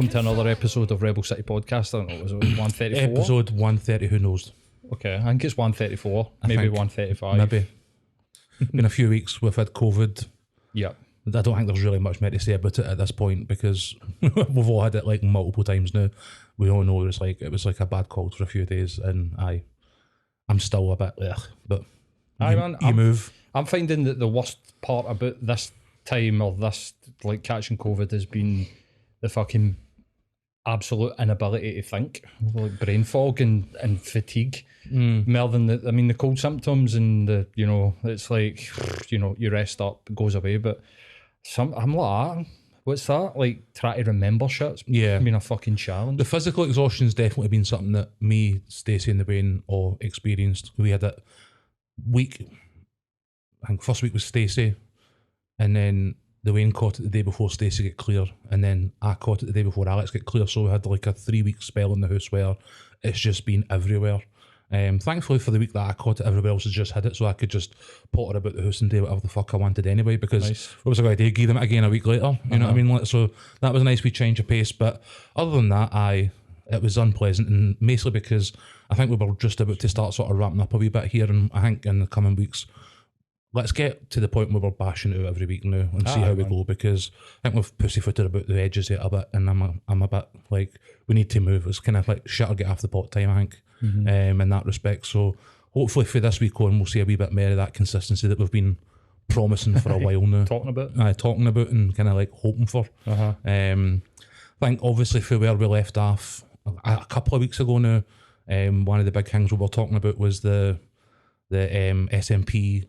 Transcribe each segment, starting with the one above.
to another episode of Rebel City Podcast. I don't know, was it 134? Episode 130, who knows? Okay, I think it's 134, maybe 135. Maybe. Been a few weeks, we've had COVID. Yeah. I don't think there's really much more to say about it at this point because we've all had it like multiple times now. We all know it was like a bad cold for a few days, and I'm still a bit but you move. I'm finding that the worst part about this time or this like catching COVID has been the fucking absolute inability to think, like brain fog and fatigue. More than the cold symptoms and it's like you rest up, it goes away, but I'm like, what's that? Like try to remember shit. It's been a fucking challenge. The physical exhaustion's definitely been something that me, Stacey and the Brain all experienced. We had it I think first week was Stacey, and then the Wayne caught it the day before Stacey got clear, and then I caught it the day before Alex got clear, so we had like a 3-week spell in the house where it's just been everywhere. Thankfully for the week that I caught it, everybody else has just had it, so I could just potter about the house and do whatever the fuck I wanted anyway, because what was I going to do, give them it again a week later, you know what I mean? So that was a nice wee change of pace, but other than that, it was unpleasant, and mostly because I think we were just about to start sort of ramping up a wee bit here, and I think in the coming weeks, let's get to the point where we're bashing it out every week now and see how we go, because I think we've pussyfooted about the edges a bit, and I'm a bit like, we need to move. It's kind of like shit or get off the pot time, I think, in that respect. So hopefully for this week on, we'll see a wee bit more of that consistency that we've been promising for a while now. Talking about and kind of like hoping for. I think obviously for where we left off a couple of weeks ago now, one of the big things we were talking about was the SNP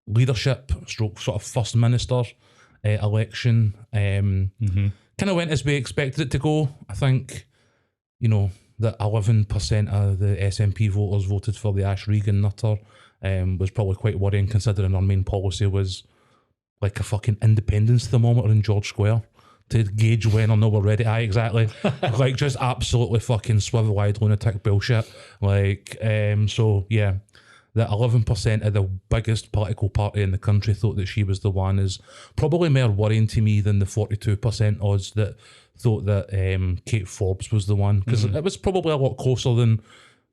leadership stroke sort of first minister election. Kind of went as we expected it to go. I think that 11% of the SNP voters voted for the Ash Regan nutter, was probably quite worrying considering our main policy was like a fucking independence thermometer in George Square to gauge when or no we're ready. Exactly. Like just absolutely fucking swivel-eyed lunatic bullshit. Like, so yeah, that 11% of the biggest political party in the country thought that she was the one is probably more worrying to me than the 42% odds that thought that Kate Forbes was the one, because it was probably a lot closer than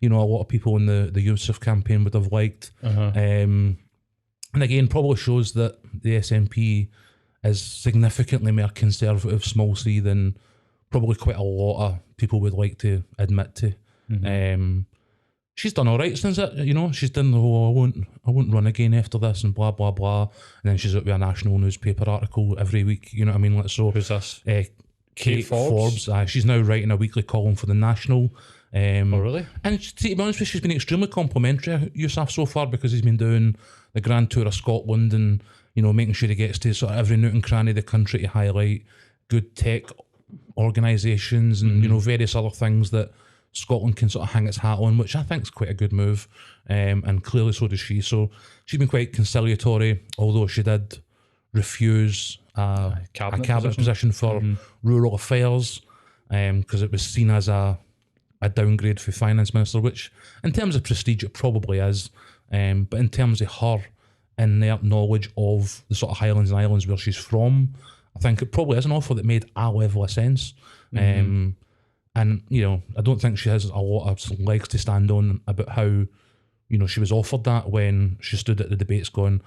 a lot of people in the Youssef campaign would have liked. And again, probably shows that the SNP is significantly more conservative, small c, than probably quite a lot of people would like to admit to. She's done all right since it, she's done the whole, I won't run again after this and blah, blah, blah. And then she's out with a national newspaper article every week, you know what I mean? So who's this? Kate Forbes. She's now writing a weekly column for the National. Oh, really? And to be honest with you, she's been extremely complimentary of Youssef so far, because he's been doing the Grand Tour of Scotland and, making sure he gets to sort of every nook and cranny of the country to highlight good tech organisations and, various other things that Scotland can sort of hang its hat on, which I think is quite a good move, and clearly so does she. So she's been quite conciliatory, although she did refuse a cabinet position for rural affairs, because it was seen as a downgrade for finance minister, which in terms of prestige it probably is, but in terms of her and their knowledge of the sort of Highlands and Islands where she's from, I think it probably is an offer that made a level of sense. And, I don't think she has a lot of legs to stand on about how, she was offered that when she stood at the debates going,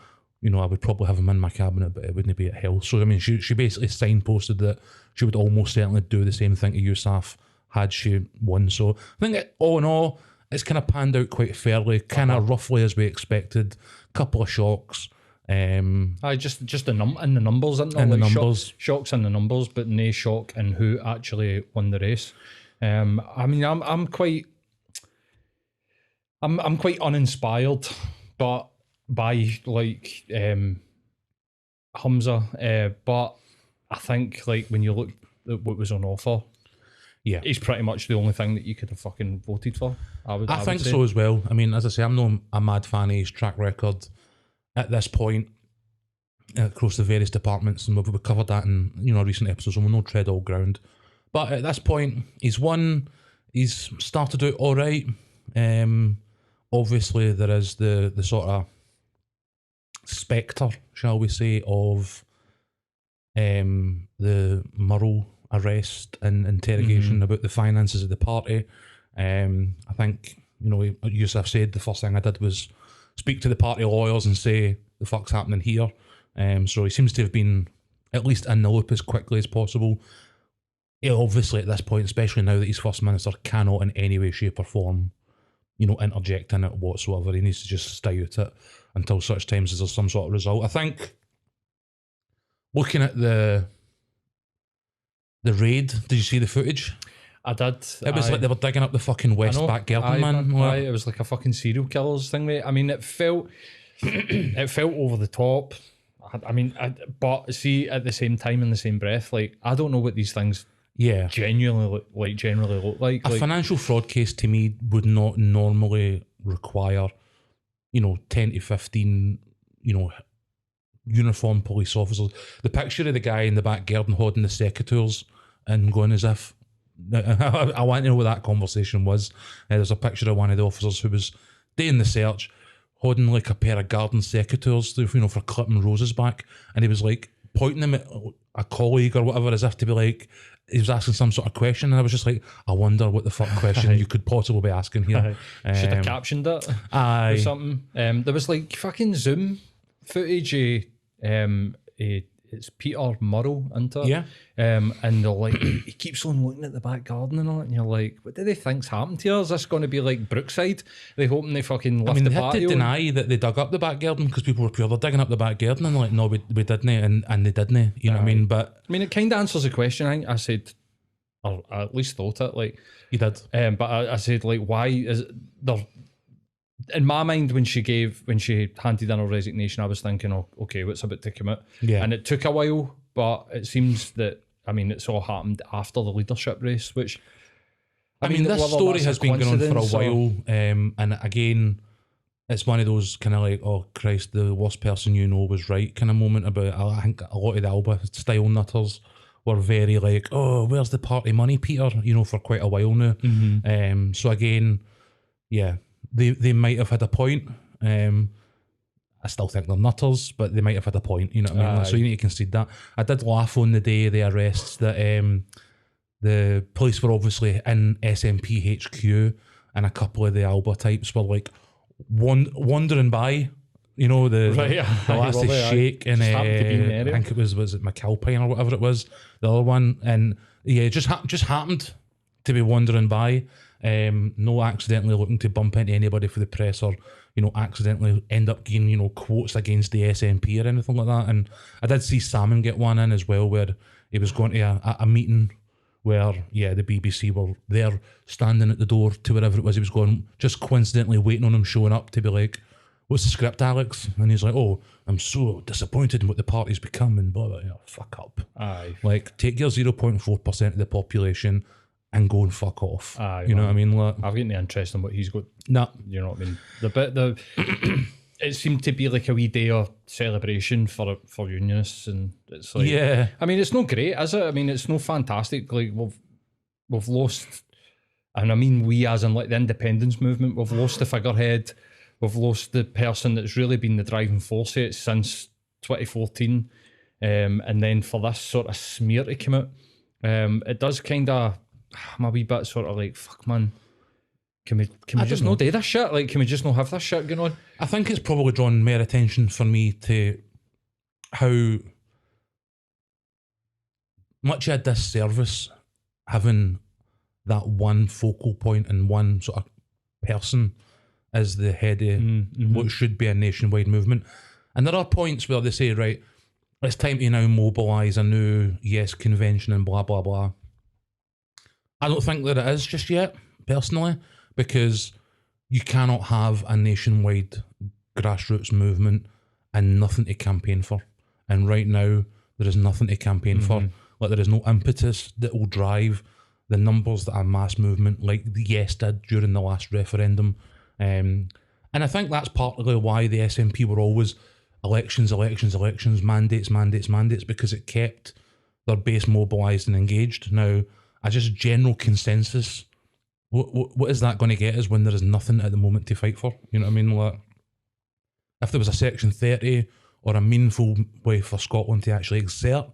I would probably have him in my cabinet, but it wouldn't be at Hill. So, I mean, she basically signposted that she would almost certainly do the same thing to Youssef had she won. So I think all in all, it's kind of panned out quite fairly, kind of roughly as we expected. Couple of shocks. Just in the numbers, isn't it? In the numbers. Shocks in the numbers, but no shock in who actually won the race. I mean, I'm quite uninspired, but by like Hamza, but I think like when you look at what was on offer, he's pretty much the only thing that you could have fucking voted for. I think so as well. I mean, as I say, I'm not a mad fan of his track record at this point across the various departments, and we've covered that in recent episodes, and we'll not tread all ground. But at this point, he's won. He's started out all right. Obviously, there is the sort of spectre, shall we say, of the Murrell arrest and interrogation about the finances of the party. I think, Yusuf said the first thing I did was speak to the party lawyers and say the fuck's happening here. So he seems to have been at least in the loop as quickly as possible. Obviously at this point, especially now that he's First Minister, cannot in any way, shape or form, interject in it whatsoever. He needs to just stay out it until such times as there's some sort of result. I think looking at the raid, did you see the footage? I did. It was like they were digging up the fucking West back garden, man. It was like a fucking serial killers thing, mate. I mean, it felt over the top. But see, at the same time, in the same breath, like, I don't know what these things generally look like. A financial fraud case to me would not normally require, 10 to 15, uniformed police officers. The picture of the guy in the back garden holding the secateurs and going as if, I want to know what that conversation was. There's a picture of one of the officers who was doing the search, holding like a pair of garden secateurs, for clipping roses back, and he was like pointing them at a colleague or whatever, as if to be like, he was asking some sort of question, and I was just like, I wonder what the fuck question you could possibly be asking here. Should have captioned it or something. There was like fucking Zoom footage of it's Peter Murrow, isn't it? Yeah. And they're like, he keeps on looking at the back garden and all that, and you're like, what do they think's happened here? Is this going to be like Brookside? They hoping they fucking left the patio? They had to deny that they dug up the back garden because people were pure, digging up the back garden, and like, no, we didn't, and they didn't, you know what I mean? But I mean, it kind of answers the question. I think I said, or I at least thought it, like, you did. But I said, like, why is there? In my mind, when she handed in her resignation, I was thinking, oh, okay, what's about to come out? Yeah. And it took a while, but it seems that, it's all happened after the leadership race, which... I mean, this story has been going on for a while, and again, it's one of those kind of like, oh, Christ, the worst person you know was right kind of moment about, I think a lot of the Alba-style nutters were very like, oh, where's the party money, Peter? For quite a while now. Mm-hmm. So again, yeah, they might have had a point. I still think they're nutters, but they might have had a point, you know what I mean? So you need to concede that. I did laugh on the day of the arrests that the police were obviously in SNP HQ, and a couple of the Alba types were like wandering by, the last shake, and I think it was it McAlpine or whatever it was, the other one, and yeah, just happened to be wandering by, no accidentally looking to bump into anybody for the press or accidentally end up getting quotes against the SNP or anything like that. And I did see Salmon get one in as well, where he was going to a meeting where the BBC were there standing at the door to wherever it was he was going, just coincidentally waiting on him showing up to be like, what's the script, Alex? And he's like, oh, I'm so disappointed in what the party's become, and blah, blah, blah. Fuck up. Aye. Like, take your 0.4% of the population and go and fuck off. Aye, you know what I mean? Like, I've got no interest in what he's got. No. You know what I mean? It seemed to be like a wee day of celebration for unionists, and it's like, yeah. I mean, it's not great, is it? I mean, it's not fantastic. Like, we've lost, and I mean we as in like the independence movement, we've lost the figurehead, we've lost the person that's really been the driving force of it since 2014, and then for this sort of smear to come out, it does kind of, I'm a wee bit sort of like, fuck man, can we just not do this shit? Like, can we just not have this shit going on? I think it's probably drawn more attention for me to how much of a disservice having that one focal point and one sort of person as the head of what should be a nationwide movement. And there are points where they say, right, it's time to now mobilise a new yes convention and blah, blah, blah. I don't think that it is just yet, personally, because you cannot have a nationwide grassroots movement and nothing to campaign for. And right now, there is nothing to campaign for. Like, there is no impetus that will drive the numbers that a mass movement like the Yes did during the last referendum. And I think that's partly why the SNP were always elections, mandates, because it kept their base mobilised and engaged. Now, a just general consensus, what is that going to get us when there is nothing at the moment to fight for? You know what I mean? Like, if there was a Section 30 or a meaningful way for Scotland to actually exert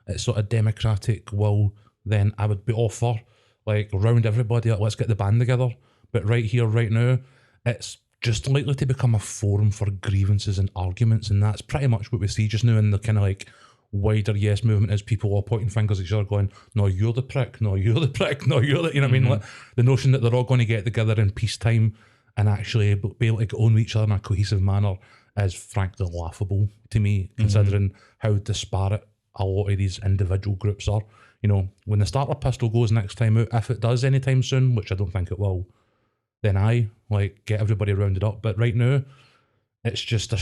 its sort of democratic will then I would be all for, like, round everybody up, let's get the band together. But right here, right now, it's just likely to become a forum for grievances and arguments, and that's pretty much what we see just now in the kind of like wider yes movement, is people all pointing fingers at each other going, no, you're the prick, no, you're the prick, no, you're the, you know what I mean? Like, the notion that they're all going to get together in peacetime and actually be able to get on with each other in a cohesive manner is frankly laughable to me, considering how disparate a lot of these individual groups are. You know, when the starter pistol goes next time out, if it does anytime soon, which I don't think it will, then I like get everybody rounded up. But right now, it's just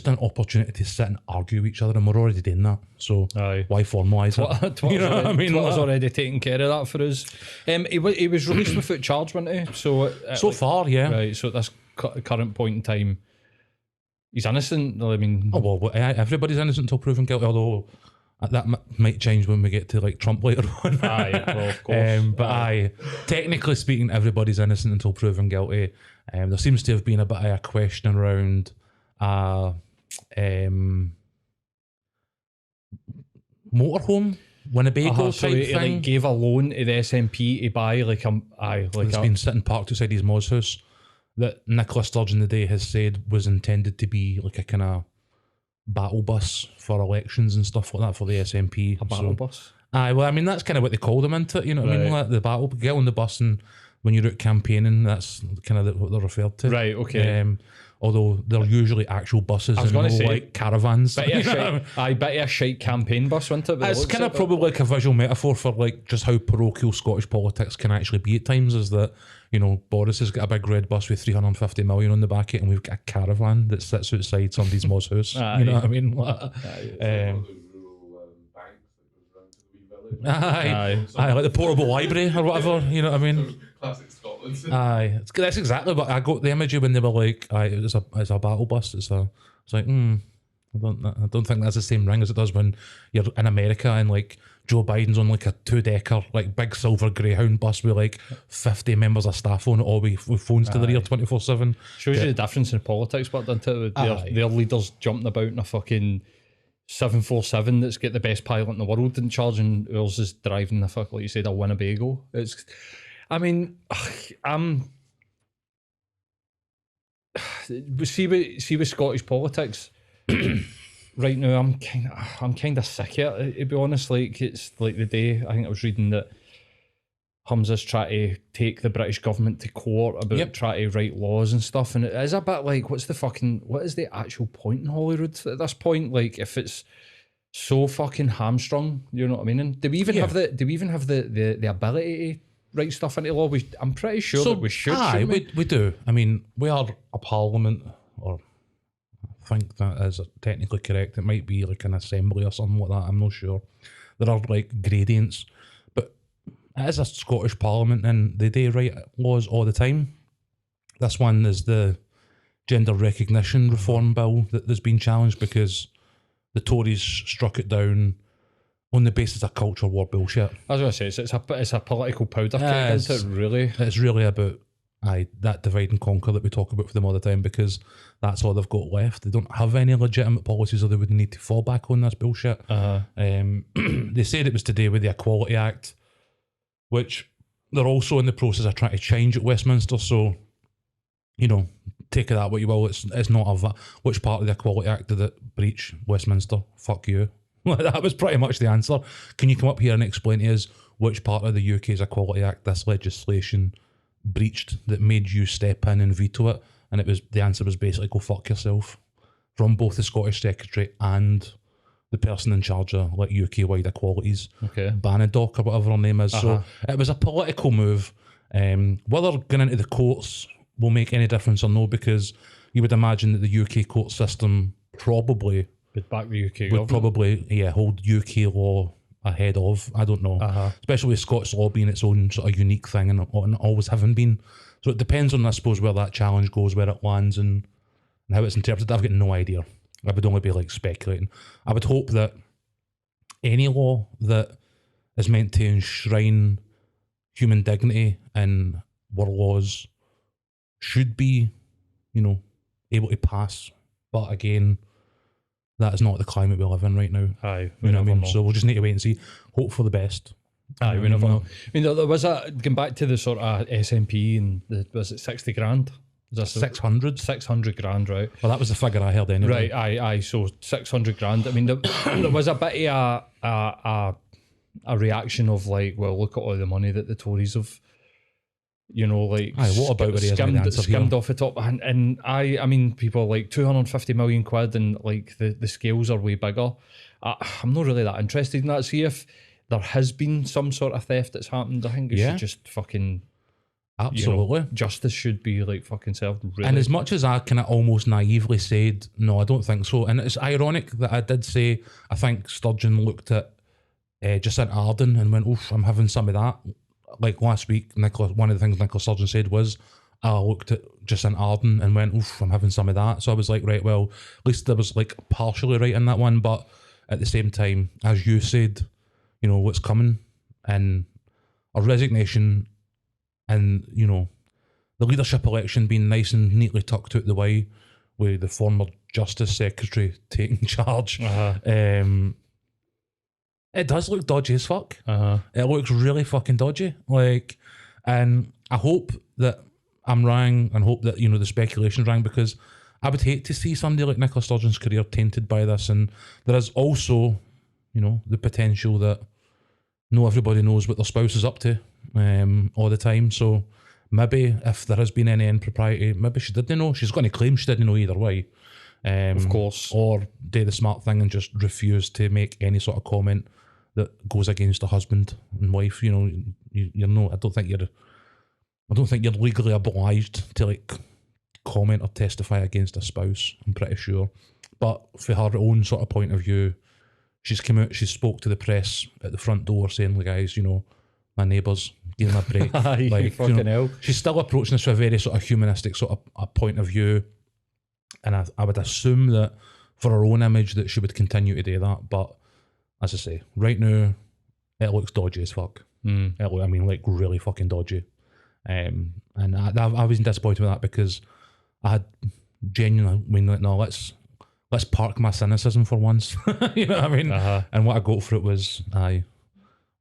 an opportunity to sit and argue with each other, and we're already doing that. So why formalise it? You know what I mean? Twitter's already taking care of that for us. He was released without charge, wasn't he? So far, yeah. Right. So at this current point in time, he's innocent. I mean, oh well, everybody's innocent until proven guilty. Although that might change when we get to like Trump later on. Well, of course. Technically speaking, everybody's innocent until proven guilty. There seems to have been a bit of a question around motorhome, Winnebago so type he thing. like gave a loan to the SNP to buy It's been sitting parked outside his Moz house that Nicola Sturgeon the day has said was intended to be like a kind of battle bus for elections and stuff like that for the SNP. A battle bus? Well, I mean, that's kind of what they call them, isn't it? You know what I mean? Like the battle, get on the bus, and when you're out campaigning, that's kind of what they're referred to. Right, okay. Although they're usually actual buses and no like caravans. Bet you a shite campaign bus, wasn't it? It's kind of probably like a visual metaphor for like just how parochial Scottish politics can actually be at times, is that, you know, Boris has got a big red bus with 350 million on the back of it, and we've got a caravan that sits outside somebody's Moz house. You know what I mean? Like the portable library or whatever, you know what I mean? Classic Scotland. That's exactly what I got the imagery when they were like, it's a battle bus. It's like, I don't think that's the same ring as it does when you're in America and like Joe Biden's on like a 2-decker, like big silver Greyhound bus with like 50 members of staff on it, all with phones to the rear 24/7. Shows you the difference in politics, but doesn't it? Their leaders jumping about in a fucking 747 that's got the best pilot in the world in charge, and ours is driving the fuck, like you said, a Winnebago. See with Scottish politics right now, I'm kind of sick of it, to be honest. Like, it's like the day I think I was reading that Humza's trying to take the British government to court about trying to write laws and stuff, and it is a bit like, what is the actual point in Holyrood at this point? Like, if it's so fucking hamstrung, you know what I mean? And do we even have the ability to write stuff into law? I'm pretty sure that we should. We do. I mean, we are a parliament, or I think that is technically correct. It might be like an assembly or something like that. I'm not sure. There are like gradients, but it is a Scottish parliament, and they do write laws all the time. This one is the gender recognition reform bill that's been challenged because the Tories struck it down on the basis of culture war bullshit. I was going to say, it's a political powder keg, isn't it, really? It's really about that divide and conquer that we talk about for them all the time, because that's all they've got left. They don't have any legitimate policies, or they would need to fall back on this bullshit. They said it was to do with the Equality Act, which they're also in the process of trying to change at Westminster. So, you know, take it that what you will. It's not which part of the Equality Act did it breach? Westminster. Fuck you. That was pretty much the answer. Can you come up here and explain to us which part of the UK's Equality Act this legislation breached that made you step in and veto it? And the answer was basically, go fuck yourself, from both the Scottish Secretary and the person in charge of like UK-wide equalities, Banadoc or whatever her name is. So it was a political move. Whether going into the courts will make any difference or no, because you would imagine that the UK court system probably would back the UK would probably hold UK law ahead of, I don't know, especially with Scots law being its own sort of unique thing and always having been. So it depends on, I suppose, where that challenge goes, where it lands, and how it's interpreted. I've got no idea. I would only be like speculating. I would hope that any law that is meant to enshrine human dignity in our laws should be, you know, able to pass. But again, that is not the climate we live in right now. Aye, you know what I mean? So we'll just need to wait and see. Hope for the best. Aye, we never know. I mean, there was going back to the sort of SNP and was it 60 grand? Was that 600? 600 grand, right? Well, that was the figure I heard anyway. Right, aye. So 600 grand. I mean, there was a bit of a reaction of like, well, look at all the money that the Tories have, like, aye, what about skimmed off the top. And I mean, people are like 250 million quid, and like the scales are way bigger. I'm not really that interested in that. See if there has been some sort of theft that's happened. I think it should just fucking... Absolutely. Justice should be like fucking served. Really. And as much as I kind of almost naively said, no, I don't think so. And it's ironic that I did say, I think Sturgeon looked at Jacinta Ardern and went, oof, I'm having some of that. Like last week, one of the things Nicola Sturgeon said was, I looked at Jacinta Ardern and went, oof, I'm having some of that. So I was like, right, well, at least there was like partially right in that one. But at the same time, as you said, what's coming and a resignation and, the leadership election being nice and neatly tucked out the way with the former Justice Secretary taking charge. It does look dodgy as fuck. It looks really fucking dodgy. Like, and I hope that I'm wrong and hope that, the speculation's wrong, because I would hate to see somebody like Nicola Sturgeon's career tainted by this. And there is also, the potential that not everybody knows what their spouse is up to all the time. So maybe if there has been any impropriety, maybe she didn't know. She's going to claim she didn't know either way. Of course. Or do the smart thing and just refuse to make any sort of comment that goes against a husband and wife. You're not. I don't think you're legally obliged to like comment or testify against a spouse. I'm pretty sure. But for her own sort of point of view, she's come out, she spoke to the press at the front door saying, like, guys, my neighbours, give them a break. Like, fucking hell. She's still approaching this from a very sort of humanistic sort of a point of view. And I would assume that for her own image that she would continue to do that. But as I say, right now, it looks dodgy as fuck. Like really fucking dodgy. And I was disappointed with that because I had genuinely, no, let's park my cynicism for once. You know what I mean? And what I got for it was,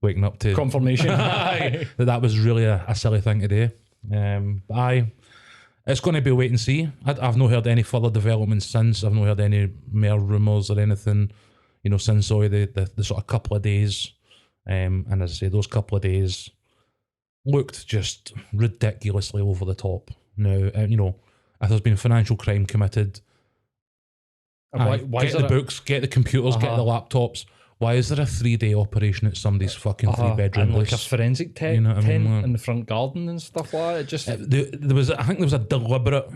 waking up to confirmation that was really a silly thing to do. It's going to be a wait and see. I've not heard any further developments since. I've not heard any more rumours or anything, since the sort of couple of days. And as I say, those couple of days looked just ridiculously over the top. Now, if there's been financial crime committed, why get the books, get the computers, get the laptops. Why is there a 3-day operation at somebody's fucking 3-bedroom and like house? a forensic tent in the front garden and stuff like that? It just I think there was a deliberate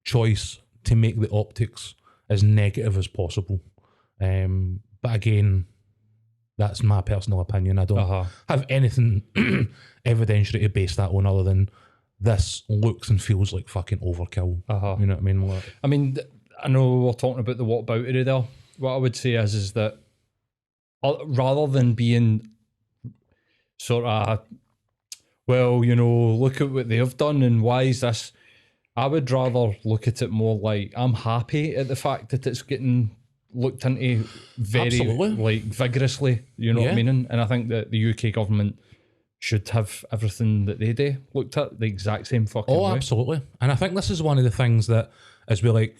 choice to make the optics as negative as possible. But again, that's my personal opinion. I don't have anything evidentiary to base that on other than this looks and feels like fucking overkill. You know what I mean? I mean, I know we're talking about the whataboutery there. What I would say is that rather than being sort of, well, look at what they've done and why is this, I would rather look at it more like I'm happy at the fact that it's getting looked into very like vigorously, what I mean? And I think that the UK government should have everything that they do looked at the exact same fucking way. Oh, absolutely. And I think this is one of the things that as we like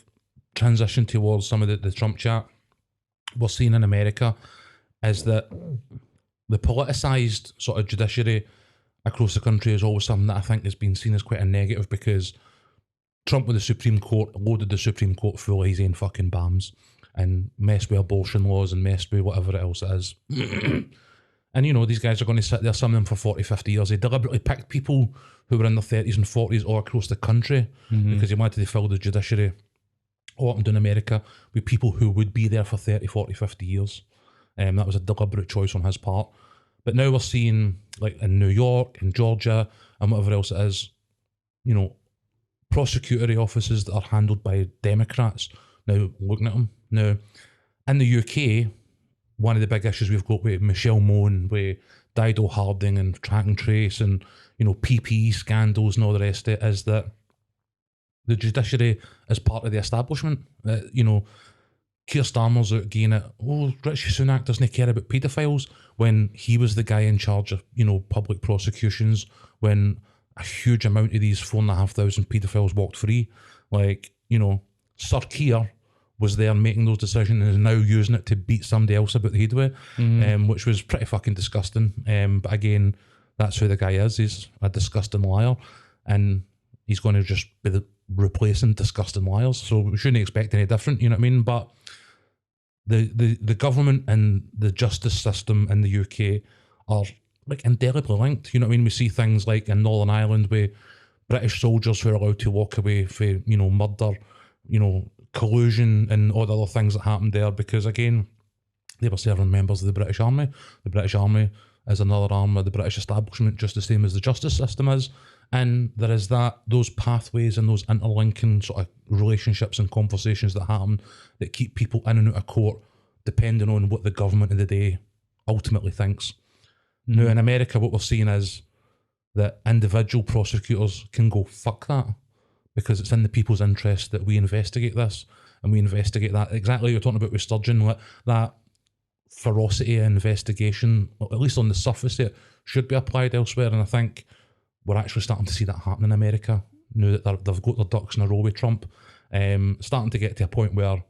transition towards some of the Trump chat we're seeing in America is that the politicised sort of judiciary across the country is always something that I think has been seen as quite a negative because Trump with the Supreme Court loaded the Supreme Court full of his own fucking bams and messed with abortion laws and messed with whatever else it is. And, these guys are going to sit there, some of them for 40, 50 years. They deliberately picked people who were in their 30s and 40s all across the country because they wanted to fill the judiciary all up and down America with people who would be there for 30, 40, 50 years. That was a deliberate choice on his part. But now we're seeing, like in New York, in Georgia, and whatever else it is, prosecutory offices that are handled by Democrats now looking at them. Now, in the UK, one of the big issues we've got with Michelle Mone, with Dido Harding and track and trace and, PPE scandals and all the rest of it is that the judiciary is part of the establishment. Keir Starmer's out again at, Rishi Sunak doesn't care about paedophiles, when he was the guy in charge of, public prosecutions, when a huge amount of these 4,500 paedophiles walked free. Like, Sir Keir was there making those decisions and is now using it to beat somebody else about the head with, which was pretty fucking disgusting. But again, that's who the guy is. He's a disgusting liar, and he's going to just be replacing disgusting liars. So we shouldn't expect any different, you know what I mean? But the government and the justice system in the UK are like indelibly linked. You know what I mean? We see things like in Northern Ireland where British soldiers who are allowed to walk away for, murder, collusion and all the other things that happened there, because again, they were serving members of the British Army. The British Army is another arm of the British establishment, just the same as the justice system is. And there is those pathways and those interlinking sort of relationships and conversations that happen that keep people in and out of court, depending on what the government of the day ultimately thinks. Now, in America, what we're seeing is that individual prosecutors can go, fuck that, because it's in the people's interest that we investigate this, and we investigate that. Exactly, you're talking about with Sturgeon, that ferocity of investigation, at least on the surface it, should be applied elsewhere. And I think we're actually starting to see that happen in America now that they've got their ducks in a row with Trump. Starting to get to a point where,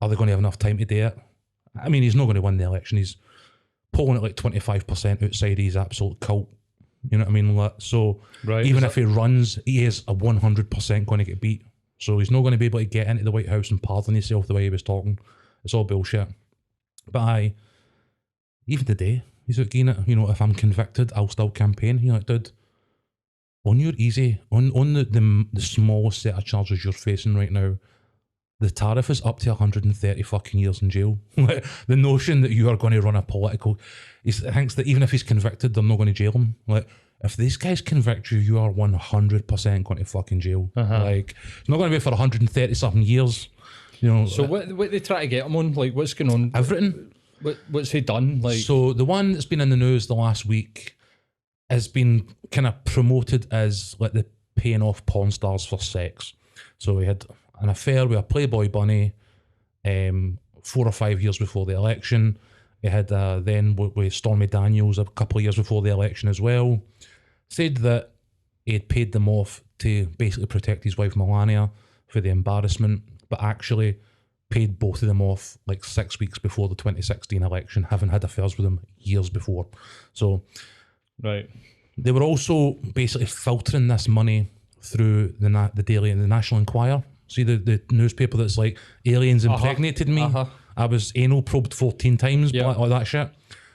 are they going to have enough time to do it? I mean, he's not going to win the election. He's polling at like 25% outside his absolute cult. You know what I mean? So even if he runs, he is a 100% going to get beat. So he's not going to be able to get into the White House and pardon himself the way he was talking. It's all bullshit. But even today, he's like, if I'm convicted, I'll still campaign. You're like, dude, on your easy, on the smallest set of charges you're facing right now, the tariff is up to 130 fucking years in jail. The notion that you are going to run a political, he thinks that even if he's convicted, they're not going to jail him. Like, if these guys convict you, you are 100% going to fucking jail. Like, it's not going to be for 130 something years. So what they try to get him on? Like, what's going on? Everything. What's he done? Like, so the one that's been in the news the last week has been kind of promoted as like the paying off porn stars for sex. So he had an affair with a Playboy bunny 4 or 5 years before the election. He had then with Stormy Daniels a couple of years before the election as well. Said that he had paid them off to basically protect his wife Melania for the embarrassment, but actually paid both of them off like 6 weeks before the 2016 election, having had affairs with them years before. So they were also basically filtering this money through the Daily and the National Enquirer. See the newspaper that's like, aliens impregnated me. I was anal probed 14 times, like that shit.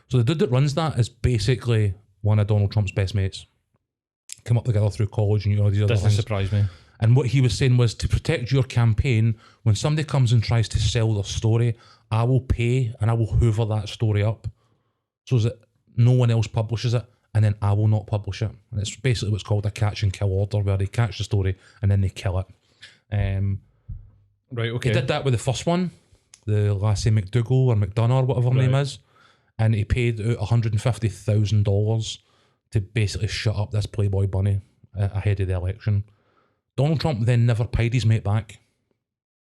So the dude that runs that is basically one of Donald Trump's best mates. Come up together through college and these other things. Doesn't surprise me. And what he was saying was, to protect your campaign, when somebody comes and tries to sell their story, I will pay and I will hoover that story up so that no one else publishes it, and then I will not publish it. And it's basically what's called a catch and kill order, where they catch the story and then they kill it. He did that with the first one, the Lassie McDougall or McDonough or whatever her name is, and he paid out $150,000 to basically shut up this Playboy bunny ahead of the election. Donald Trump then never paid his mate back.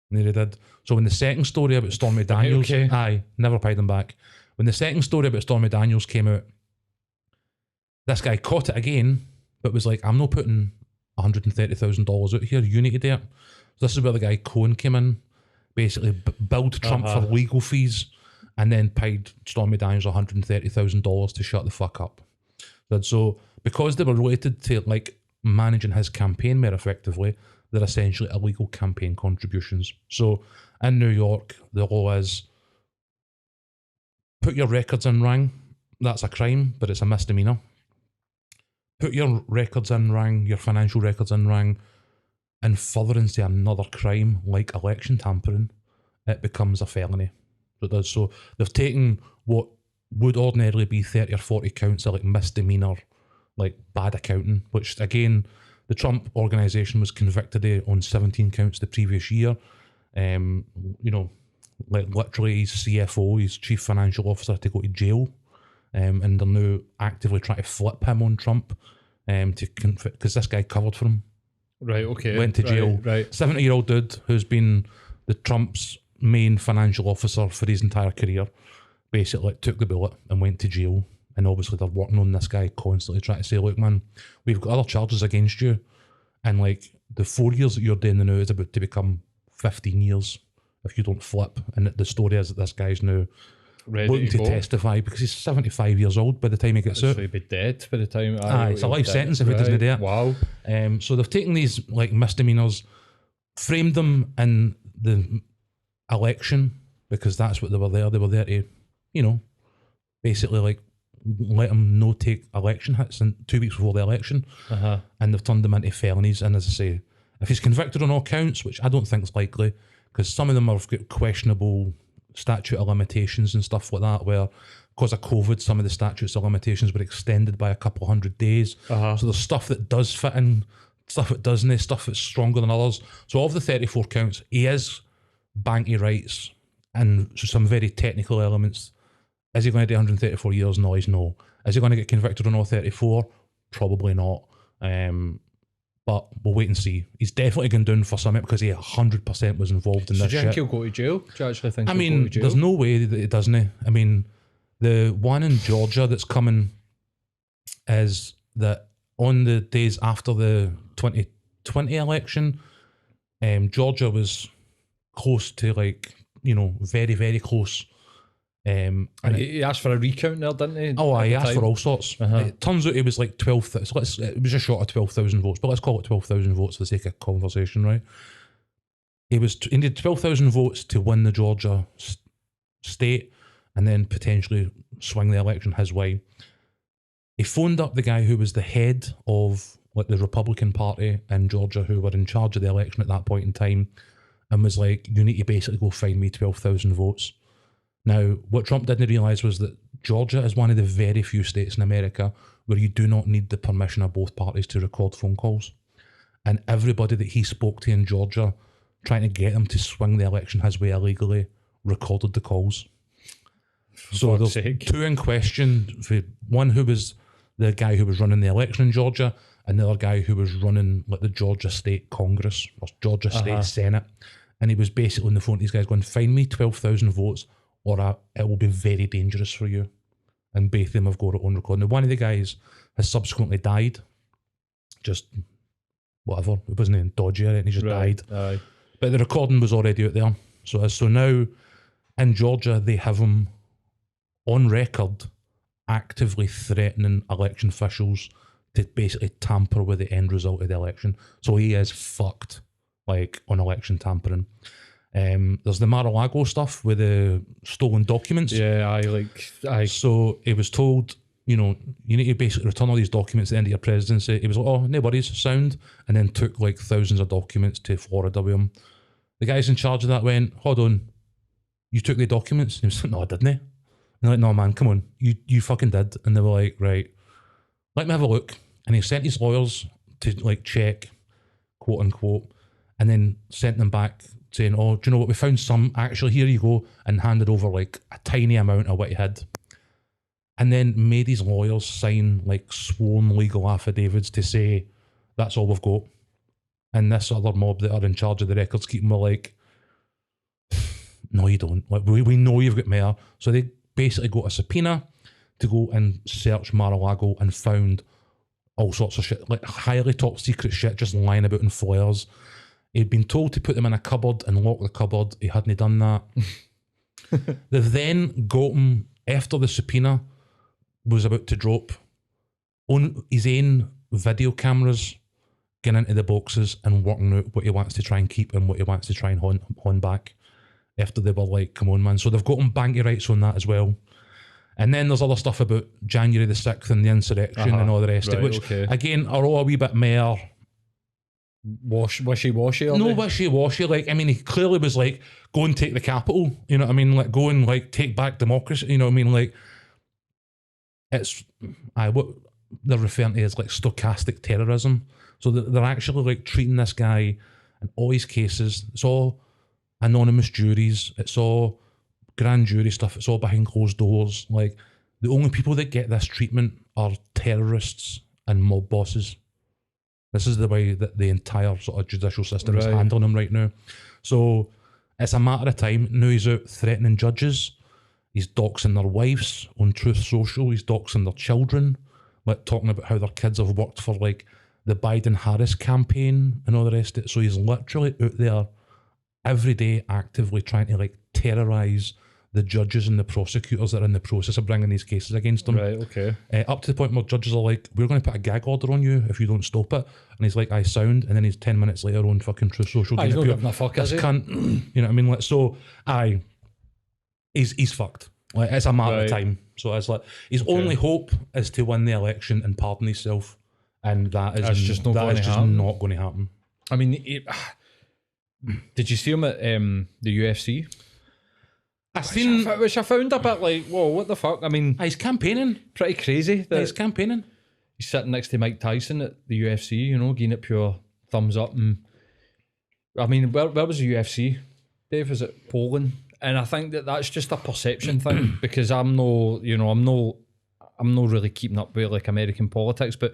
Nearly did. So when the second story about Stormy Daniels, never paid him back. When the second story about Stormy Daniels came out, this guy caught it again, but was like, I'm not putting $130,000 out here, you need to do it. So this is where the guy Cohen came in, basically billed Trump for legal fees, and then paid Stormy Daniels $130,000 to shut the fuck up. So because they were related to like managing his campaign more effectively, they're essentially illegal campaign contributions. So in New York, the law is, put your records in Ring, that's a crime, but it's a misdemeanor. Put your records in Ring, your financial records in Ring, in furtherance to another crime like election tampering, it becomes a felony. It does. So they've taken what would ordinarily be 30 or 40 counts of like misdemeanor, like bad accounting, which again, the Trump organisation was convicted of on 17 counts the previous year. Like literally his CFO, his chief financial officer, to go to jail. And they're now actively trying to flip him on Trump because this guy covered for him. Right, okay. Went to jail. Right. 70-year-old dude who's been the Trump's main financial officer for his entire career, basically took the bullet and went to jail. And obviously they're working on this guy constantly, trying to say, look, man, we've got other charges against you. And like the 4 years that you're doing now is about to become 15 years if you don't flip. And the story is that this guy's now looking to testify because he's 75 years old by the time he gets out. So he'd be dead by the time. It's a life sentence if he doesn't do it. Wow. So they've taken these like misdemeanors, framed them in the election because that's what they were there. They were there to, you know, basically like let him no take election hits in 2 weeks before the election. And they've turned them into felonies. And as I say, if he's convicted on all counts, which I don't think is likely, because some of them have got questionable statute of limitations and stuff like that, where because of COVID, some of the statutes of limitations were extended by a couple 100 days. So there's stuff that does fit in, stuff that doesn't, stuff that's stronger than others. So of the 34 counts, he is banky rights and some very technical elements. Is he going to do 134 years? No, he's no. Is he going to get convicted on all 34? Probably not. But we'll wait and see. He's definitely going down for something because he 100% was involved in this shit. Do you think he'll go to jail? Do you actually think I he'll mean, go to jail? there's no way that he doesn't. I mean, the one in Georgia that's coming is that on the days after the 2020 election, Georgia was close to like, you know, very, very close. And he asked for a recount there, didn't he? Oh, he asked for all sorts. It turns out it was like 12,000. So it was just short of 12,000 votes, but let's call it 12,000 votes for the sake of conversation, right? He needed 12,000 votes to win the Georgia state and then potentially swing the election his way. He phoned up the guy who was the head of like the Republican Party in Georgia, who were in charge of the election at that point in time, and was like, you need to basically go find me 12,000 votes. Now, what Trump didn't realise was that Georgia is one of the very few states in America where you do not need the permission of both parties to record phone calls. And everybody that he spoke to in Georgia, trying to get him to swing the election his way illegally, recorded the calls. So there's two in question. One who was the guy who was running the election in Georgia, and the other guy who was running like the Georgia State Congress or Georgia State Senate. And he was basically on the phone to these guys going, find me 12,000 votes or it will be very dangerous for you. And both of them have got it on record. Now, one of the guys has subsequently died. Just whatever. It wasn't even dodgy or anything, he just died. But the recording was already out there. So now in Georgia, they have him on record actively threatening election officials to basically tamper with the end result of the election. So he is fucked, like, on election tampering. There's the Mar-a-Lago stuff with the stolen documents. So he was told, you know, you need to basically return all these documents at the end of your presidency. He was like, oh, no worries, sound. And then took like thousands of documents to Florida with him. The guys in charge of that went, hold on, you took the documents? And he was like, no, I didn't. And they're like, no, man, come on, you fucking did. And they were like, right, let me have a look. And he sent his lawyers to like check, quote unquote, and then sent them back saying, oh, do you know what, we found some, actually, here you go, and handed over like a tiny amount of what he had. And then made his lawyers sign like sworn legal affidavits to say, that's all we've got. And this other mob that are in charge of the records keeping were like, no, you don't. Like, we know you've got more. So they basically got a subpoena to go and search Mar-a-Lago and found all sorts of shit, like highly top secret shit, just lying about in flares. He'd been told to put them in a cupboard and lock the cupboard. He hadn't done that. They've then got him, after the subpoena was about to drop, on his own video cameras, getting into the boxes and working out what he wants to try and keep and what he wants to try and hone back. After they were like, come on, man. So they've got him banky rights on that as well. And then there's other stuff about January the 6th and the insurrection and all the rest of it, which, again, are all a wee bit more... wishy-washy? No, wishy-washy. Like, I mean, he clearly was like, go and take the capital, you know what I mean? Like, go and, like, take back democracy, you know what I mean? Like, it's... what they're referring to as, like, stochastic terrorism. So they're actually, like, treating this guy in all his cases. It's all anonymous juries. It's all grand jury stuff. It's all behind closed doors. Like, the only people that get this treatment are terrorists and mob bosses. This is the way that the entire sort of judicial system is handling him right now. So It's a matter of time. Now he's out threatening judges. He's doxing their wives on Truth Social. He's doxing their children, like talking about how their kids have worked for like the Biden-Harris campaign and all the rest of it. So he's literally out there every day actively trying to like terrorise the judges and the prosecutors that are in the process of bringing these cases against him. Right, okay. Up to the point where judges are like, we're going to put a gag order on you if you don't stop it. And he's like, I sound. And then he's 10 minutes later on fucking Truth Social. He's not giving a fuck, is he? Cunt, you know what I mean? Like, so, he's fucked. Like, it's a matter of time. So it's like, his only hope is to win the election and pardon himself. And that's just not going to happen. I mean, did you see him at the UFC? Which I found a bit like, whoa, what the fuck? I mean, he's campaigning. Pretty crazy. He's campaigning. He's sitting next to Mike Tyson at the UFC, you know, giving it pure thumbs up. And I mean, where was the UFC? Dave, was it Poland? And I think that's just a perception thing because I'm not really keeping up with like American politics, but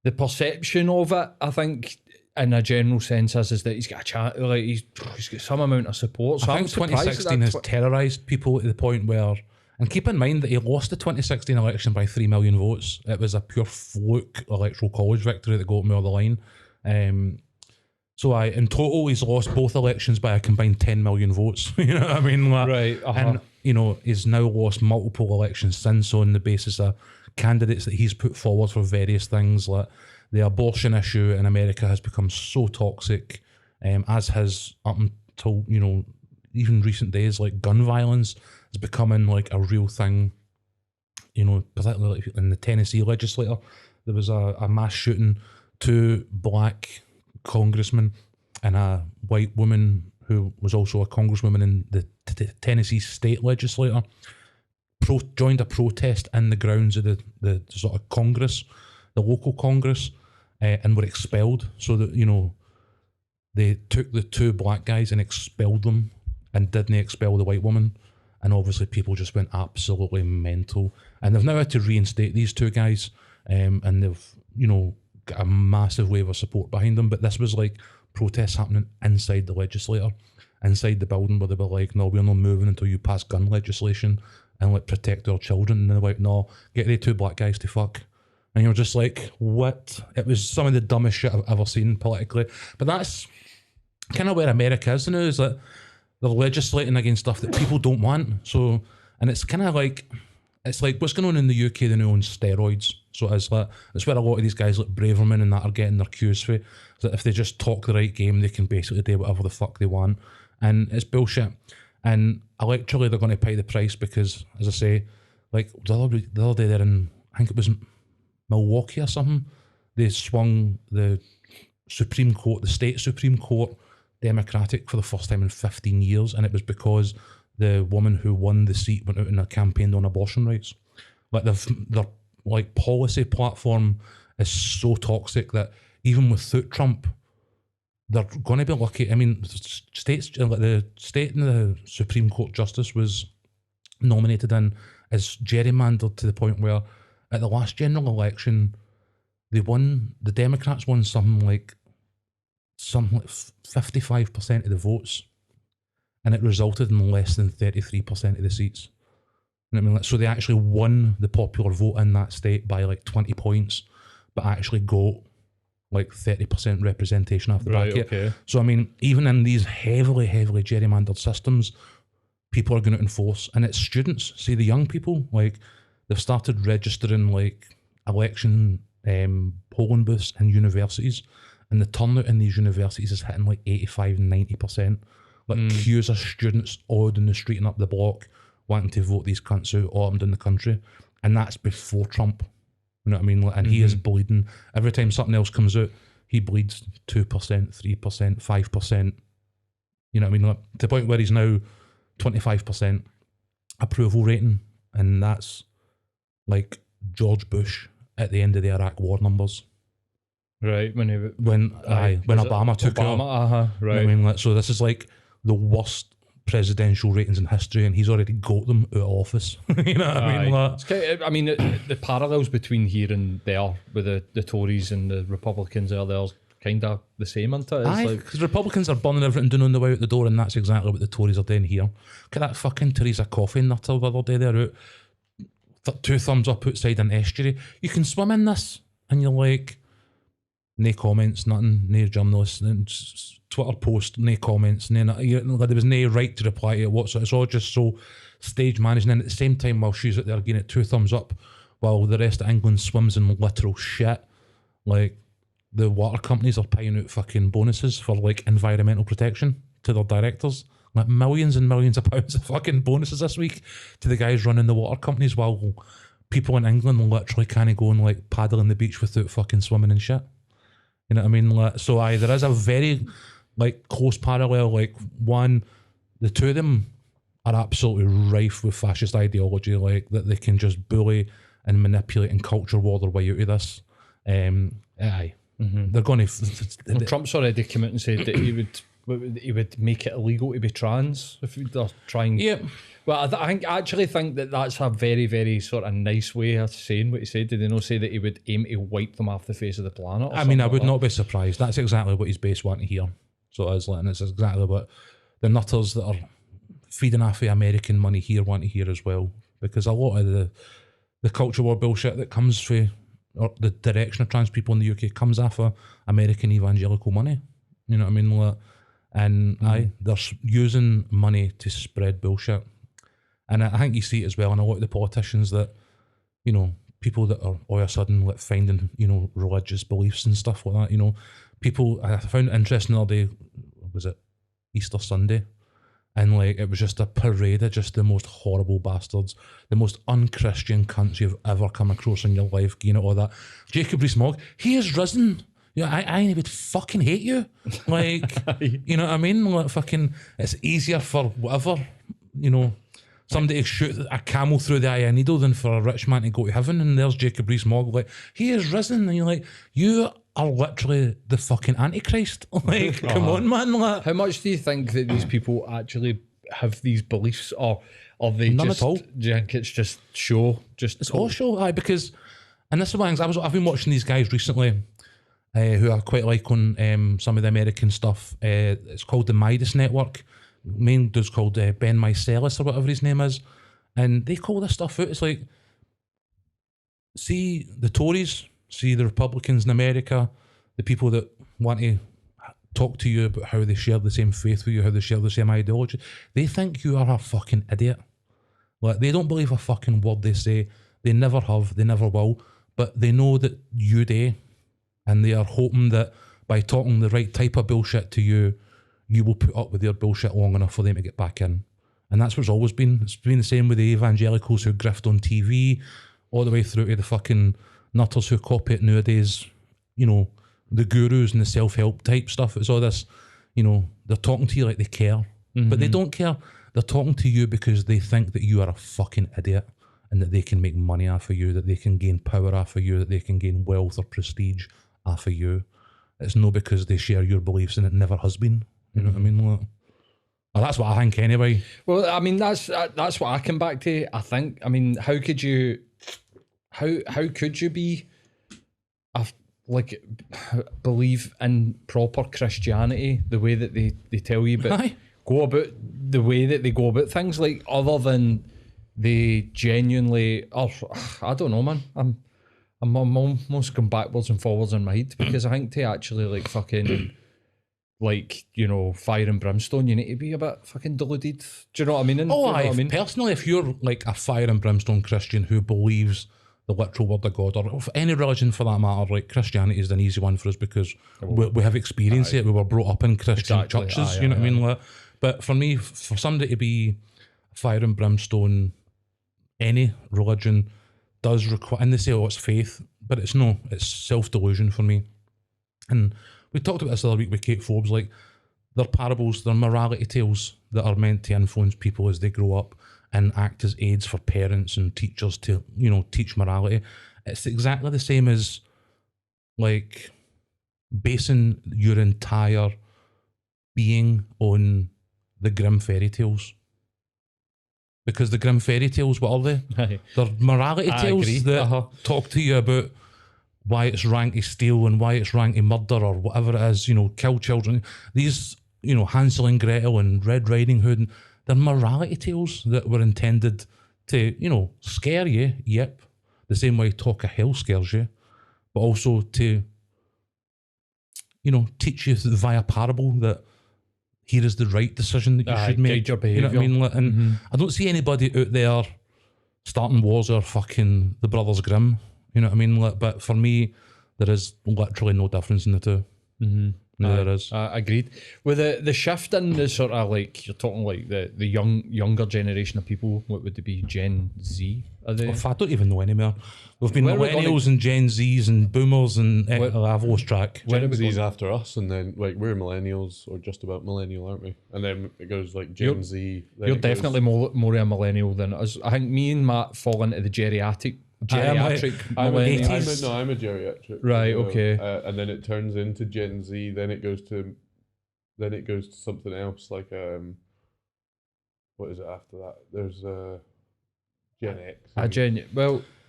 the perception of it, I think, in a general sense, is that he's got a chat, like he's got some amount of support. So I think 2016 has terrorised people to the point where, and keep in mind that he lost the 2016 election by 3 million votes. It was a pure fluke electoral college victory that got him over the line. So in total, he's lost both elections by a combined 10 million votes. You know what I mean? Like, right. And, you know, he's now lost multiple elections since on the basis of candidates that he's put forward for various things. Like the abortion issue in America has become so toxic, as has up until, you know, even recent days, like gun violence is becoming like a real thing. You know, particularly in the Tennessee legislature, there was a mass shooting. 2 black congressmen and a white woman who was also a congresswoman in the Tennessee state legislature joined a protest in the grounds of the sort of Congress, the local Congress, and were expelled. So that, you know, they took the 2 black guys and expelled them and didn't expel the white woman. And obviously people just went absolutely mental. And they've now had to reinstate these 2 guys, and they've, you know, got a massive wave of support behind them. But this was like protests happening inside the legislature, inside the building, where they were like, no, we're not moving until you pass gun legislation and like protect our children. And they're like, no, get the 2 black guys to fuck. And you're just like, what? It was some of the dumbest shit I've ever seen politically. But that's kind of where America is now, is that they're legislating against stuff that people don't want. So, and it's kind of like, it's like what's going on in the UK, they know on steroids. So it's like, it's where a lot of these guys like Braverman and that are getting their cues for. So that if they just talk the right game, they can basically do whatever the fuck they want. And it's bullshit. And electorally, they're going to pay the price because, as I say, like the other day there in, I think it was Milwaukee or something, they swung the Supreme Court, the state Supreme Court, Democratic for the first time in 15 years. And it was because the woman who won the seat went out and campaigned on abortion rights. Like their like policy platform is so toxic that even without Trump, they're going to be lucky. I mean, states like the state and the Supreme Court justice was nominated in is gerrymandered to the point where at the last general election, the Democrats won something like 55% of the votes, and it resulted in less than 33% of the seats. You know what I mean? So they actually won the popular vote in that state by like 20 points, but actually got like 30% representation after the bracket. Okay. So I mean, even in these heavily gerrymandered systems, people are going to enforce, and it's students. See, the young people, like they've started registering like election polling booths in universities, and the turnout in these universities is hitting like 85-90%. Like queues of students all in the street and up the block wanting to vote these cunts out all in the country, and that's before Trump. You know what I mean? And he is bleeding. Every time something else comes out, he bleeds 2%, 3%, 5%. You know what I mean? Like, to the point where he's now 25% approval rating, and that's like George Bush at the end of the Iraq War numbers. Right, when Obama took over. Right. You know what I mean? Like, so this is like the worst presidential ratings in history, and he's already got them out of office. You know what I mean? Like, it's kind of, I mean, the parallels between here and there with the Tories and the Republicans there's kind of the same, isn't it? It's Aye, because Republicans are burning everything down on the way out the door, and that's exactly what the Tories are doing here. Look at that fucking Theresa Coffey nutter the other day. They're out, 2 thumbs up outside an estuary. You can swim in this, and you're like, no comments, nothing, no journalists, Twitter post, no comments, there was no right to reply to it whatsoever. It's all just so stage managed. And at the same time, while she's out there getting it 2 thumbs up, while the rest of England swims in literal shit, like the water companies are paying out fucking bonuses for like environmental protection to their directors, like millions and millions of pounds of fucking bonuses this week to the guys running the water companies, while people in England literally can't go and like paddle in the beach without fucking swimming and shit. You know what I mean? Like, so there is a very like close parallel. Like, one, the two of them are absolutely rife with fascist ideology, like that they can just bully and manipulate and culture war their way out of this. Aye. They're going to. Trump's already come out and said that he would make it illegal to be trans if they're trying. Yeah. Well, I actually think that that's a very, very sort of nice way of saying what he said. Did he not say that he would aim to wipe them off the face of the planet? I mean, I would not be surprised. That's exactly what his base want to hear. So it is, and it's exactly what the nutters that are feeding off of American money here want to hear as well. Because a lot of the culture war bullshit that comes from, or the direction of trans people in the UK comes off of American evangelical money. You know what I mean? Like, and they're using money to spread bullshit. And I think you see it as well in a lot of the politicians that, you know, people that are all of a sudden like finding, you know, religious beliefs and stuff like that, you know, people, I found it interesting the other day, was it Easter Sunday? And like, it was just a parade of just the most horrible bastards, the most unchristian cunts you've ever come across in your life, you know, all that. Jacob Rees-Mogg, he is risen. Yeah, I would fucking hate you. Like, you know what I mean? Like, fucking, it's easier for whatever, you know, somebody to shoot a camel through the eye of a needle than for a rich man to go to heaven. And there's Jacob Rees-Mogg, like, he is risen. And you're like, you are literally the fucking Antichrist. Like, come on, man. Like, how much do you think that these people actually have these beliefs, or they none just, at all. do you think it's just show? It's all show, aye, because, and this is one of the things, I've been watching these guys recently, who I quite like on some of the American stuff. It's called the Midas Network. Main dude's called Ben Mycelis or whatever his name is, and they call this stuff out. It's like, see the Tories, see the Republicans in America, the people that want to talk to you about how they share the same faith with you, how they share the same ideology. They think you are a fucking idiot. Like, they don't believe a fucking word they say. They never have, they never will, but they know that you do, and they are hoping that by talking the right type of bullshit to you, you will put up with their bullshit long enough for them to get back in. And that's what's always been. It's been the same with the evangelicals who grift on TV, all the way through to the fucking nutters who copy it nowadays, you know, the gurus and the self-help type stuff. It's all this, you know, they're talking to you like they care, but they don't care. They're talking to you because they think that you are a fucking idiot and that they can make money off of you, that they can gain power off of you, that they can gain wealth or prestige off of you. It's not because they share your beliefs, and it never has been. You know what I mean? Like, well, that's what I think anyway. Well, I mean, that's what I come back to. I think. I mean, how could you be believe in proper Christianity the way that they tell you, but go about the way that they go about things, like, other than they genuinely, I don't know, man. I'm almost going backwards and forwards in my head, because I think to actually like fucking like, you know, fire and brimstone, you need to be a bit fucking deluded. Do you know what I mean? Personally, if you're like a fire and brimstone Christian who believes the literal word of God, or any religion for that matter, like Christianity is an easy one for us because we have experienced it. We were brought up in Christian churches, you know what I mean? Like, but for me, for somebody to be fire and brimstone, any religion does require, and they say, oh, it's faith, but it's no, it's self-delusion for me. And we talked about this the other week with Kate Forbes, like, they're parables, they're morality tales that are meant to influence people as they grow up and act as aids for parents and teachers to, you know, teach morality. It's exactly the same as, like, basing your entire being on the Grimm fairy tales. Because the Grimm fairy tales, what are they? They're morality tales that talk to you about why it's rank to steal and why it's rank to murder or whatever it is, you know, kill children. These, you know, Hansel and Gretel and Red Riding Hood, and they're morality tales that were intended to, you know, scare you, yep, the same way Talk of Hell scares you, but also to, you know, teach you via parable that here is the right decision that you should make. Your you know what I mean? And I don't see anybody out there starting wars or fucking the Brothers Grimm. You know what I mean? But for me, there is literally no difference in the two. No, there is. Agreed. With the shift in the sort of like, you're talking like the younger generation of people, what would it be, Gen Z? Are they? I don't even know anymore. We've been Where are we millennials and Gen Zs and boomers and I've lost track. Gen Z's after us, and then like we're millennials or just about millennial, aren't we? And then it goes like Gen Z. You're definitely more a millennial than us. I think me and Matt fall into the geriatric I'm a millennial. geriatric. Right, okay. And then it turns into Gen Z. Then it goes to something else like what is it after that? There's Gen X.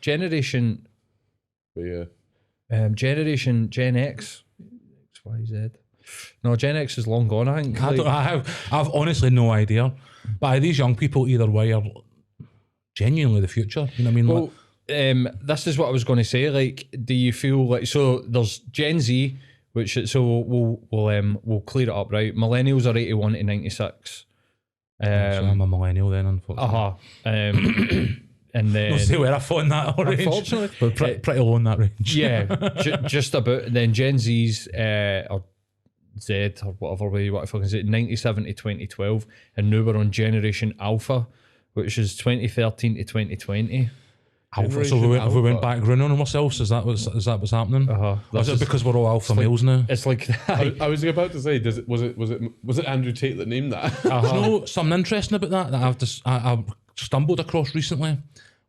Generation. But yeah. Gen X. XYZ. No, Gen X is long gone, I think. I've honestly no idea. But these young people either way are genuinely the future. You know what I mean? Well, this is what I was going to say. Like, do you feel like, so there's Gen Z, which so we'll clear it up, right? Millennials are 81 to 96. So I'm a millennial then, unfortunately. And then don't say where I fall in that range. Unfortunately, but pretty low in that range. Yeah, just about. And then Gen Z's or Z or whatever way you want to fucking say it, 97 to 2012, and now we're on Generation Alpha, which is 2013 to 2020. Alpha. So we went back running on ourselves. Is that what's happening? Is it because we're all alpha males now? It's like I was about to say, was it Andrew Tate that named that? You know something interesting about that I've stumbled across recently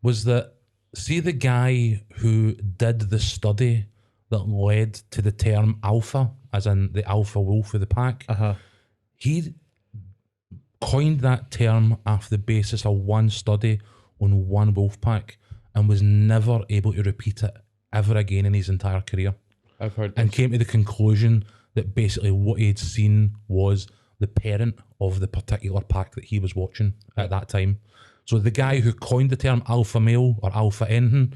was that, see the guy who did the study that led to the term alpha, as in the alpha wolf of the pack. He coined that term after the basis of one study on one wolf pack, and was never able to repeat it ever again in his entire career. I've heard and this. Came to the conclusion that basically what he'd seen was the parent of the particular pack that he was watching at that time. So the guy who coined the term alpha male or alpha anything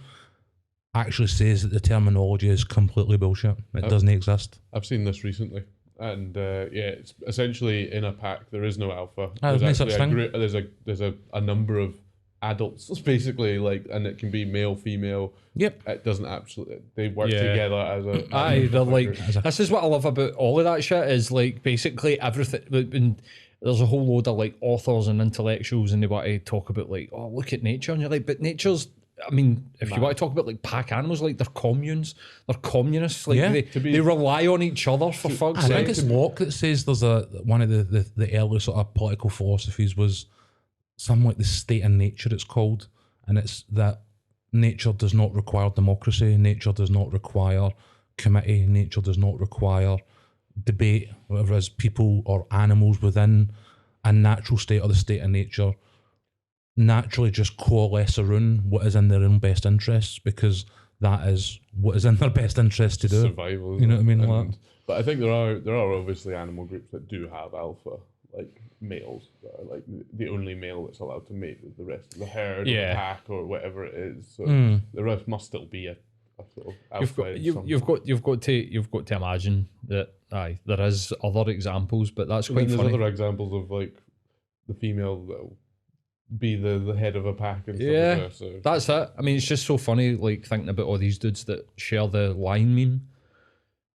actually says that the terminology is completely bullshit. It doesn't exist. I've seen this recently. And it's essentially in a pack there is no alpha. There's no such thing. There's a number of adults basically, like, and it can be male, female. Yep. It doesn't absolutely. They work together as a. They're like. This is what I love about all of that shit. Is like basically everything. And there's a whole load of like authors and intellectuals, and they want to talk about like, oh, look at nature, and you're like, but nature's. I mean, if you want to talk about like pack animals, like they're communes, they're communists. Like they rely on each other for fuck's sake. I think it's Locke that says there's one of the early sort of political philosophies was something like the state of nature, it's called, and it's that nature does not require democracy, nature does not require committee, nature does not require debate, whatever it is, people or animals within a natural state or the state of nature naturally just coalesce around what is in their own best interests, because that is what is in their best interest to do. Survival. You know what I mean? But I think there are obviously animal groups that do have alpha, like males that are like the only male that's allowed to mate with the rest of the herd or the pack or whatever it is. So there must still be a sort of alpha. You've got to imagine that there is other examples, but that's quite funny. There's other examples of like the female that'll be the head of a pack and stuff like that. So that's it. I mean, it's just so funny, like thinking about all these dudes that share the line meme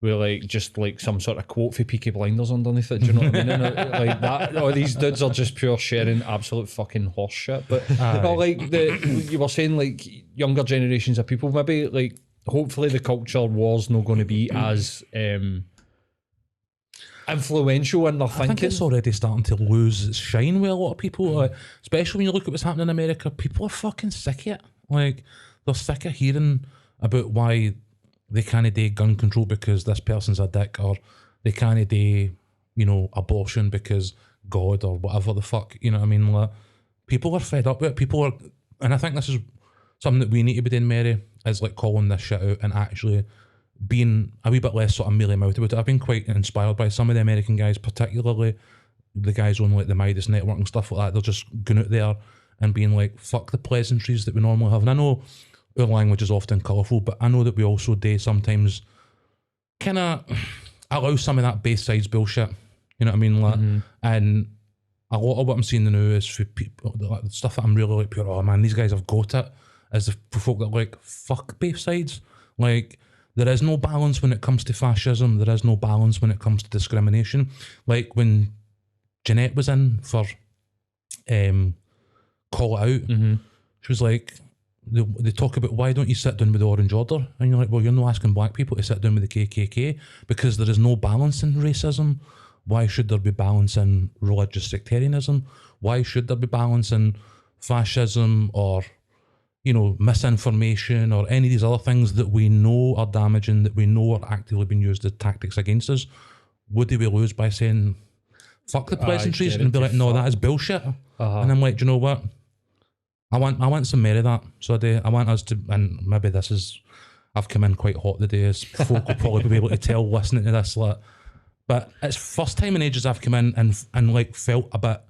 with like just like some sort of quote for Peaky Blinders underneath it. Do you know what I mean? And like that, all these dudes are just pure sharing absolute fucking horse shit. But no, like you were saying, like younger generations of people, maybe like hopefully the culture war's not going to be as influential in their thinking. I think it's already starting to lose its shine with a lot of people, like, especially when you look at what's happening in America. People are fucking sick of it. Like, they're sick of hearing about why they can't do gun control because this person's a dick, or they can't do, you know, abortion because God or whatever the fuck, you know what I mean? Like, people are fed up with it. People are, and I think this is something that we need to be doing, Mary, is like calling this shit out and actually being a wee bit less sort of mealy-mouthed about it. I've been quite inspired by some of the American guys, particularly the guys on like the Midas Network and stuff like that. They're just going out there and being like, fuck the pleasantries that we normally have. And I know our language is often colourful, but I know that we also do sometimes kind of allow some of that base sides bullshit. You know what I mean? Like, and a lot of what I'm seeing now is for people, like, the stuff that I'm really like, oh man, these guys have got it, is the folk that are like, fuck base sides. Like, there is no balance when it comes to fascism. There is no balance when it comes to discrimination. Like when Jeanette was in for Call It Out, she was like, they talk about, why don't you sit down with the Orange Order? And you're like, well, you're not asking black people to sit down with the KKK because there is no balance in racism. Why should there be balance in religious sectarianism? Why should there be balance in fascism or, you know, misinformation or any of these other things that we know are damaging, that we know are actively being used as tactics against us? Would we lose by saying, fuck the pleasantries and be like, no, that is bullshit? And I'm like, do you know what? I want some more of that. So I want us to, and maybe this is, I've come in quite hot today, as folk will probably be able to tell listening to this, like, but it's first time in ages I've come in and like felt a bit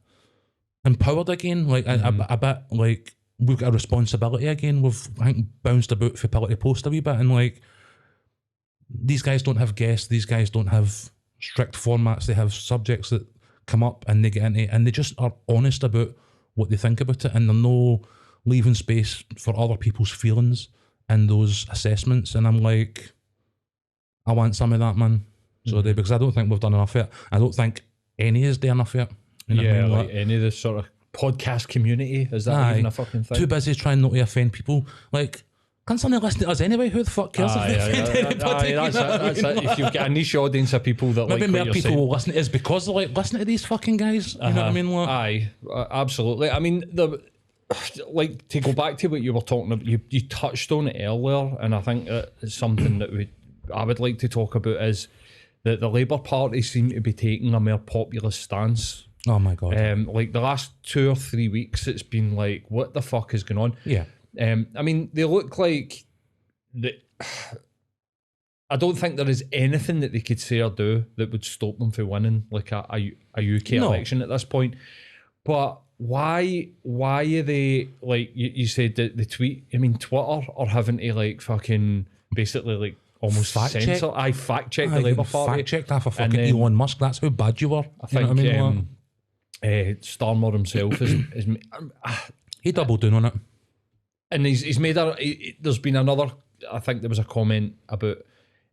empowered again, like a bit like we've got a responsibility again. We've, I think, bounced about for pillar to post a wee bit, and like, these guys don't have guests, these guys don't have strict formats, they have subjects that come up and they get into, and they just are honest about what they think about it, and they're no leaving space for other people's feelings and those assessments. And I'm like, I want some of that, man. So because I don't think we've done enough yet. I don't think any is doing enough yet. You know what I mean? Like any of the sort of podcast community, is that even a fucking thing? Too busy trying not to offend people. Like, can somebody listen to us anyway? Who the fuck cares if they offend anybody? That's it. If you've got a niche audience of people that maybe like more people will listen to us because they're like, listen to these fucking guys. You know what I mean? Like, absolutely. I mean, like, to go back to what you were talking about, you touched on it earlier, and I think it's something that I would like to talk about, is that the Labour Party seem to be taking a more populist stance. Oh my God. Like the last 2 or 3 weeks, it's been like, what the fuck is going on? Yeah. I mean, they look like I don't think there is anything that they could say or do that would stop them from winning like a UK election at this point. But why are they, like you said, the tweet? I mean, Twitter are having to like fucking basically like almost fact check the Labour Party. Fact checked half a fucking Elon Musk. That's how bad you were. I think Starmer himself is he doubled down on it, and he's made there's been another. I think there was a comment about.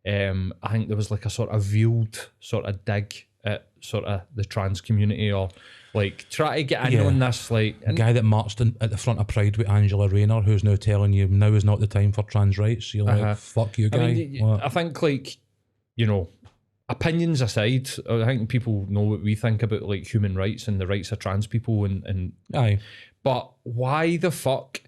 I think there was like a sort of veiled sort of dig at sort of the trans community, or like try to get in on this, like a guy that marched at the front of Pride with Angela Rayner, who's now telling you now is not the time for trans rights. You're like, fuck you, guy. I mean, I think, like, you know, opinions aside, I think people know what we think about like human rights and the rights of trans people, and but why the fuck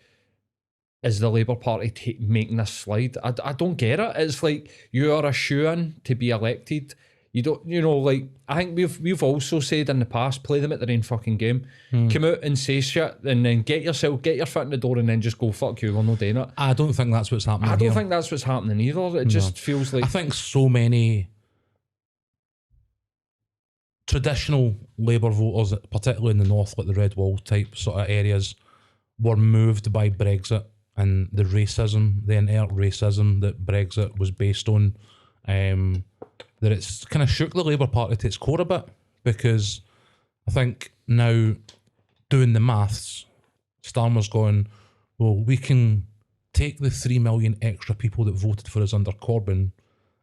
is the Labour Party making this slide? I don't get it. It's like, you are a shoo-in to be elected. You don't, you know, like, I think we've also said in the past, play them at their own fucking game. Come out and say shit, and then get your foot in the door, and then just go, fuck you, we're not doing it. I don't think that's what's happening. I don't think that's what's happening either. It just feels like, I think so many traditional Labour voters, particularly in the north, like the Red Wall type sort of areas, were moved by Brexit and the racism, the inherent racism that Brexit was based on. That it's kind of shook the Labour Party to its core a bit, because I think now, doing the maths, Starmer's going, well, we can take the 3 million extra people that voted for us under Corbyn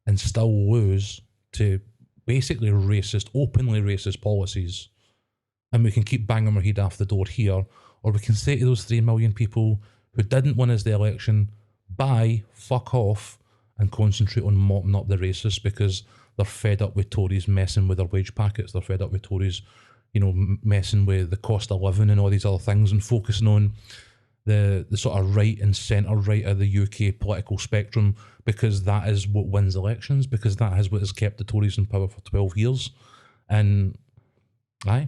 and still lose to basically racist, openly racist policies, and we can keep banging our head off the door here, or we can say to those 3 million people who didn't win us the election, bye, fuck off, and concentrate on mopping up the racists, because they're fed up with Tories messing with their wage packets. They're fed up with Tories, you know, messing with the cost of living and all these other things, and focusing on the sort of right and centre right of the UK political spectrum, because that is what wins elections, because that is what has kept the Tories in power for 12 years. And the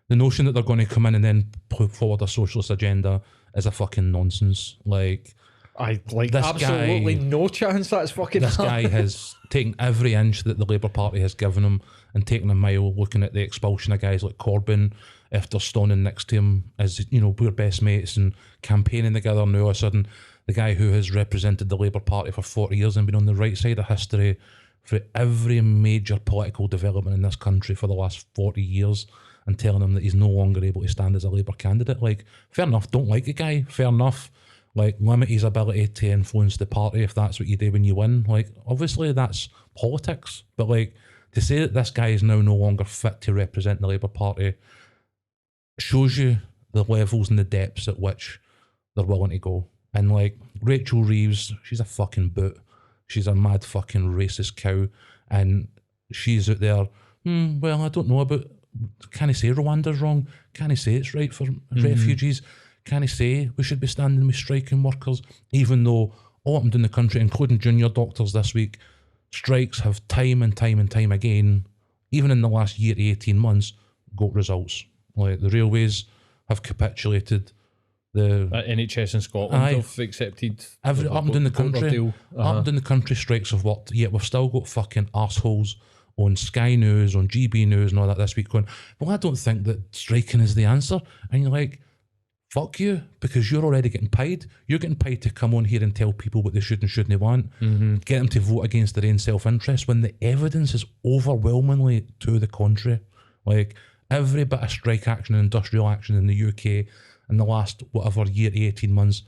notion that they're going to come in and then put forward a socialist agenda is a fucking nonsense. Like, I like This absolutely guy- no chance that's fucking This guy has taken every inch that the Labour Party has given him and taken a mile, looking at the expulsion of guys like Corbyn after standing next to him as, you know, we're best mates and campaigning together. Now all of a sudden, the guy who has represented the Labour Party for 40 years and been on the right side of history for every major political development in this country for the last 40 years and telling him that he's no longer able to stand as a Labour candidate. Like, fair enough, don't like the guy, fair enough. Like, limit his ability to influence the party if that's what you do when you win. Like, obviously that's politics, but like, to say that this guy is now no longer fit to represent the Labour Party shows you the levels and the depths at which they're willing to go. And like, Rachel Reeves, she's a fucking boot. She's a mad fucking racist cow. And she's out there, well, I don't know about, can I say Rwanda's wrong? Can I say it's right for refugees? Can I say we should be standing with striking workers? Even though all up and down the country, including junior doctors this week, strikes have time and time and time again, even in the last year to 18 months, got results. Like, the railways have capitulated. The NHS in Scotland have accepted up and down the country. Up and down the country, strikes have worked. Yet we've still got fucking arseholes on Sky News, on GB News, and all that this week going, well, I don't think that striking is the answer. And you're like, fuck you, because you're already getting paid. You're getting paid to come on here and tell people what they should and shouldn't want. Get them to vote against their own self-interest when the evidence is overwhelmingly to the contrary. Like, every bit of strike action and industrial action in the UK in the last whatever year to 18 months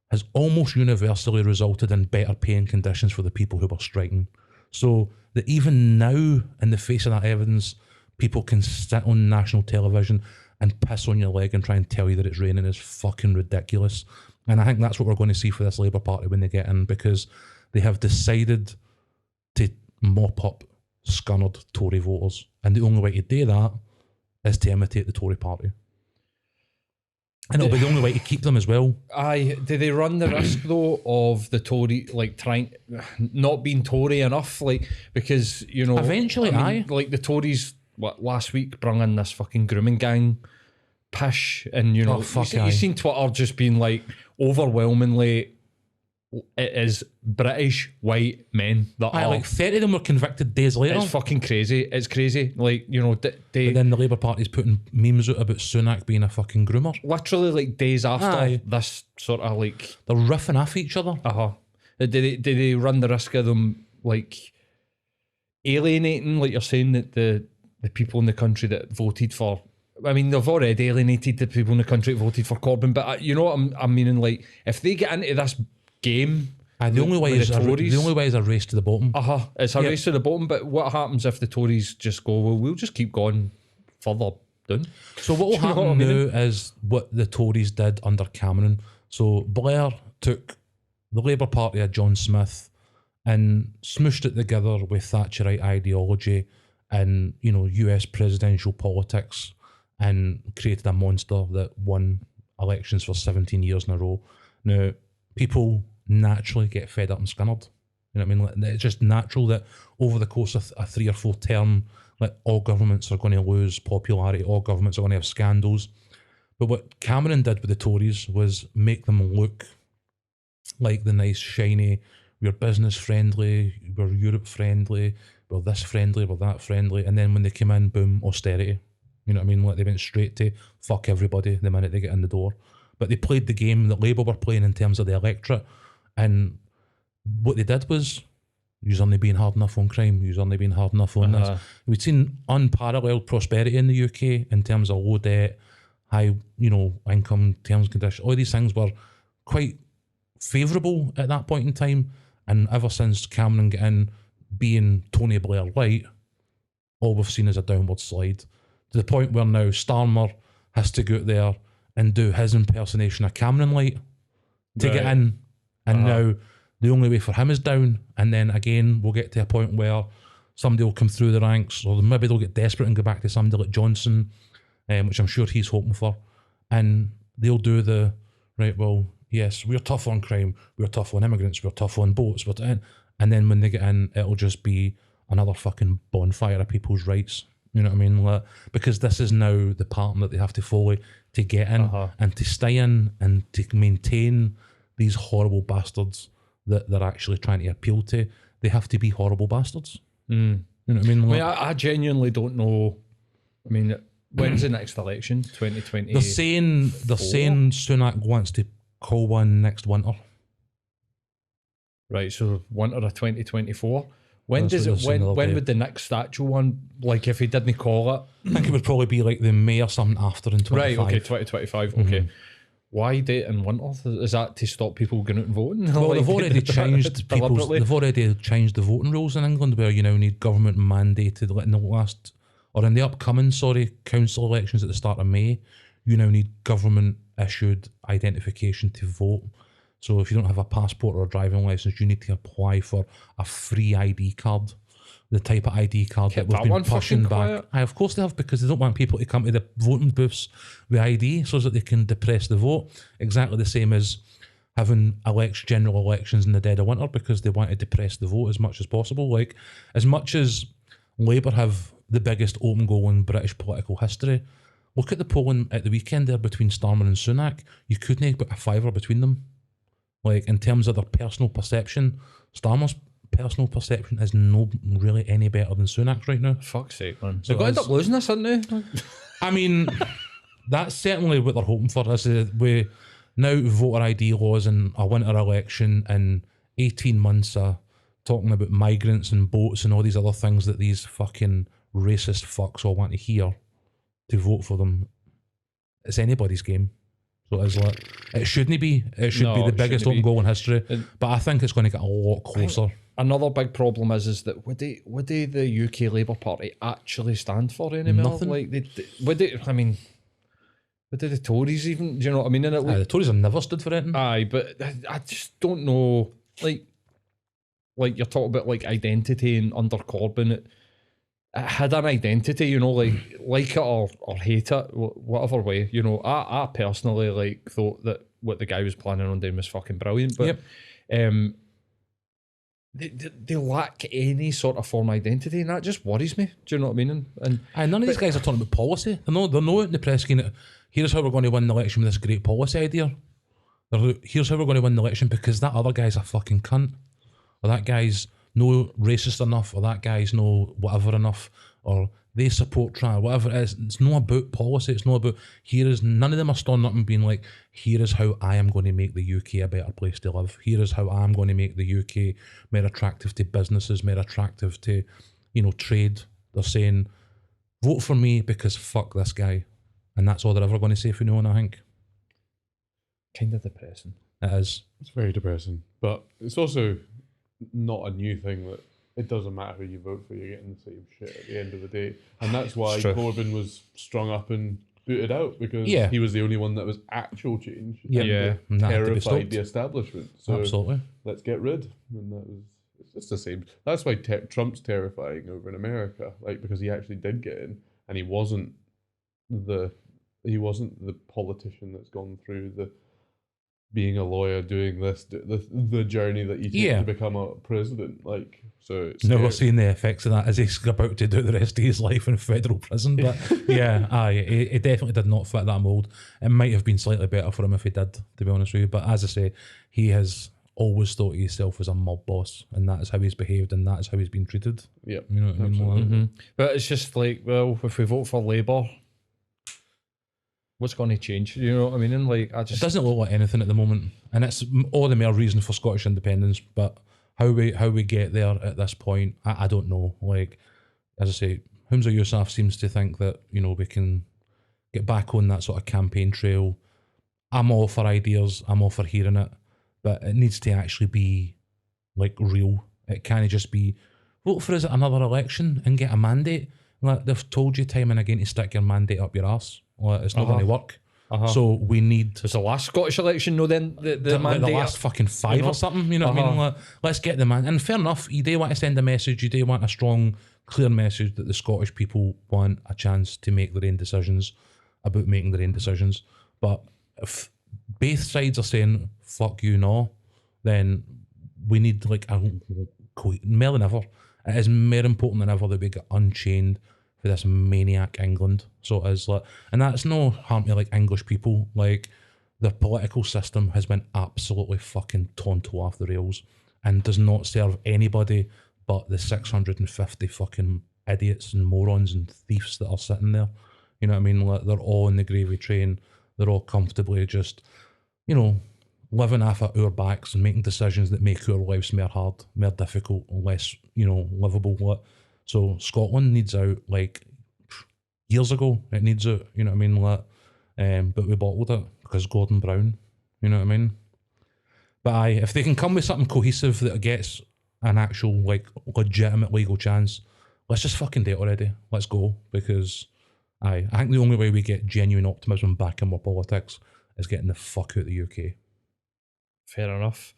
has almost universally resulted in better paying conditions for the people who were striking. So that even now, in the face of that evidence, people can sit on national television and piss on your leg and try and tell you that it's raining is fucking ridiculous. And I think that's what we're going to see for this Labour Party when they get in, because they have decided to mop up scunnered Tory voters. And the only way to do that is to imitate the Tory party. And it'll be the only way to keep them as well. Aye, do they run the risk though of the Tory, like, trying not being Tory enough, like, because, you know, eventually, like the Tories last week brung in this fucking grooming gang pish, and you know, you've seen Twitter just being like, overwhelmingly it is British white men that are like 30 of them were convicted days later. It's fucking crazy. It's crazy. Like, you know, but then the Labour Party's putting memes out about Sunak being a fucking groomer. Literally, like, days after this sort of, like, they're riffing off each other. Did they run the risk of them, like, alienating, like you're saying, that the people in the country that voted for, I mean, they've already alienated the people in the country that voted for Corbyn, but you know what I'm meaning, like, if they get into this game, the only way is a race to the bottom. It's a race to the bottom. But what happens if the Tories just go, well, we'll just keep going further down? So what will happen now is what the Tories did under Cameron. So Blair took the Labour Party of John Smith and smooshed it together with Thatcherite ideology and, you know, US presidential politics, and created a monster that won elections for 17 years in a row. Now, people naturally get fed up and scunnered. You know what I mean? Like, it's just natural that over the course of a 3 or 4 term, like, all governments are going to lose popularity, all governments are going to have scandals. But what Cameron did with the Tories was make them look like the nice, shiny, we're business friendly, we're Europe friendly, we're this friendly, we're that friendly. And then when they came in, boom, austerity. You know what I mean? Like, they went straight to fuck everybody the minute they get in the door. But they played the game that Labour were playing in terms of the electorate. And what they did was, you're only being hard enough on crime, you're only being hard enough on this. We'd seen unparalleled prosperity in the UK in terms of low debt, high, you know, income, terms and conditions. All these things were quite favourable at that point in time. And ever since Cameron got in, being Tony Blair light, all we've seen is a downward slide. To the point where now Starmer has to go out there and do his impersonation of Cameron light to get in. And now the only way for him is down. And then again, we'll get to a point where somebody will come through the ranks, or maybe they'll get desperate and go back to somebody like Johnson, which I'm sure he's hoping for. And they'll do the, right, well, yes, we're tough on crime, we're tough on immigrants, we're tough on boats, and then when they get in, it'll just be another fucking bonfire of people's rights. You know what I mean? Like, because this is now the pattern that they have to follow to get in and to stay in and to maintain these horrible bastards that they're actually trying to appeal to, they have to be horrible bastards. You know what I mean? Like, I genuinely don't know. I mean, when's the next election? 2020. they're saying Sunak wants to call one next winter. Right, so winter of 2024. When That's does what it? they're saying the When other would the next actual one? Like, if he didn't call it, I think it would probably be like the May or something after in 25. right? Okay, 2025. Okay, why date in winter? Is that to stop people going out and voting? Well, Like, they've already changed deliberately? they've already changed the voting rules in England, where you now need government mandated, like in the last, or in the upcoming, council elections at the start of May, you now need government issued identification to vote. So if you don't have a passport or a driving license, you need to apply for a free ID card. The type of ID card Kept that we've that one been pushing fucking back. quiet. Aye, of course they have, because they don't want people to come to the voting booths with ID so that they can depress the vote. Exactly the same as having general elections in the dead of winter, because they want to depress the vote as much as possible. Like, as much as Labour have the biggest open goal in British political history, look at the polling at the weekend there between Starmer and Sunak. You couldn't put a fiver between them. Like, in terms of their personal perception, Starmer's personal perception is no really any better than Sunak's right now. Fuck's sake, man. So They're going to end up losing this, aren't they? I mean, that's certainly what they're hoping for. Is we now voter ID laws in a winter election and 18 months of talking about migrants and boats and all these other things that these fucking racist fucks all want to hear to vote for them. It's anybody's game. So it's like, it shouldn't be. It should be the biggest open goal in history. But I think it's going to get a lot closer. Another big problem is that would they the UK Labour Party actually stand for anymore? Nothing. Like would they? I mean, would they the Tories even? Do you know what I mean? And it, The Tories have never stood for anything. aye, but I just don't know. Like you're talking about like identity, and under Corbyn, it had an identity. You know, like it or hate it, whatever way. You know, I personally thought that what the guy was planning on doing was fucking brilliant, but They lack any sort of form of identity, and that just worries me. Do you know what I mean? And None of these guys are talking about policy. They're not out in the press saying, here's how we're going to win the election with this great policy idea. Here's how we're going to win the election because that other guy's a fucking cunt. Or that guy's no racist enough, or that guy's no whatever enough, or they support trial, whatever it is. It's not about policy. It's not about, none of them are standing up and being like, here is how I am going to make the UK a better place to live. Here is how I'm going to make the UK more attractive to businesses, more attractive to, trade. They're saying, vote for me because fuck this guy. And that's all they're ever going to say for no one, I think. Kind of depressing. It is. It's very depressing. But it's also not a new thing that it doesn't matter who you vote for, you're getting the same shit at the end of the day. And that's why Corbyn was strung up and booted out, because he was the only one that was actual change. And terrified the establishment. So absolutely. Let's get rid. And it's just the same. That's why Trump's terrifying over in America, because he actually did get in, and he wasn't the politician that's gone through the being a lawyer, doing this, the journey that you take to become a president. So it's no, we're seeing the effects of that as he's about to do the rest of his life in federal prison. But it definitely did not fit that mould. It might have been slightly better for him if he did, to be honest with you. But as I say, he has always thought of himself as a mob boss, and that is how he's behaved, and that is how he's been treated. Yeah, you know what I mean? But it's just if we vote for Labour, what's going to change? You know what I mean? And it doesn't look like anything at the moment, and it's all the more reason for Scottish independence. But how we get there at this point, I don't know. As I say, Humza Yousaf seems to think that we can get back on that sort of campaign trail. I'm all for ideas. I'm all for hearing it, but it needs to actually be real. It can't just be vote for us at another election and get a mandate. They've told you time and again to stick your mandate up your arse. It's not going to work. So we need... It's the last Scottish election, then the mandate... The last fucking five or something, you know what I mean? Let's get the man... And fair enough, you do want to send a message, you do want a strong, clear message that the Scottish people want a chance to make their own decisions about making their own decisions. But if both sides are saying, fuck you, no, then we need more than ever. It is more important than ever that we get unchained for this maniac England. So it is and that's no harm to English people. the political system has been absolutely fucking tonto off the rails and does not serve anybody but the 650 fucking idiots and morons and thieves that are sitting there. You know what I mean? Like, they're all in the gravy train. They're all comfortably just, you know, living off of our backs and making decisions that make our lives more hard, more difficult, less, you know, livable. So Scotland needs out like years ago. It needs out, you know what I mean? Like, but we bottled it because Gordon Brown, you know what I mean? But aye, if they can come with something cohesive that gets an actual, like, legitimate legal chance, let's just fucking do it already. Let's go. Because I think the only way we get genuine optimism back in our politics is getting the fuck out of the UK. Fair enough.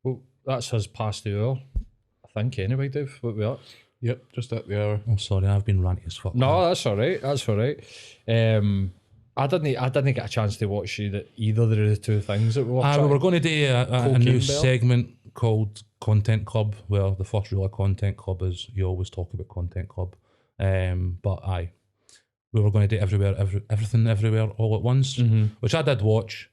Well, that's us past the hour, I think, anyway, Dave. What we at? Yep, just at the hour. Oh, sorry, I've been ranty as fuck. No, that's all right. That's all right. I didn't get a chance to watch either of the two things that we were. We were going to do a new Bell. segment called Content Club, where the first rule of Content Club is you always talk about Content Club. But aye, we were going to do everything everywhere all at once, which I did watch.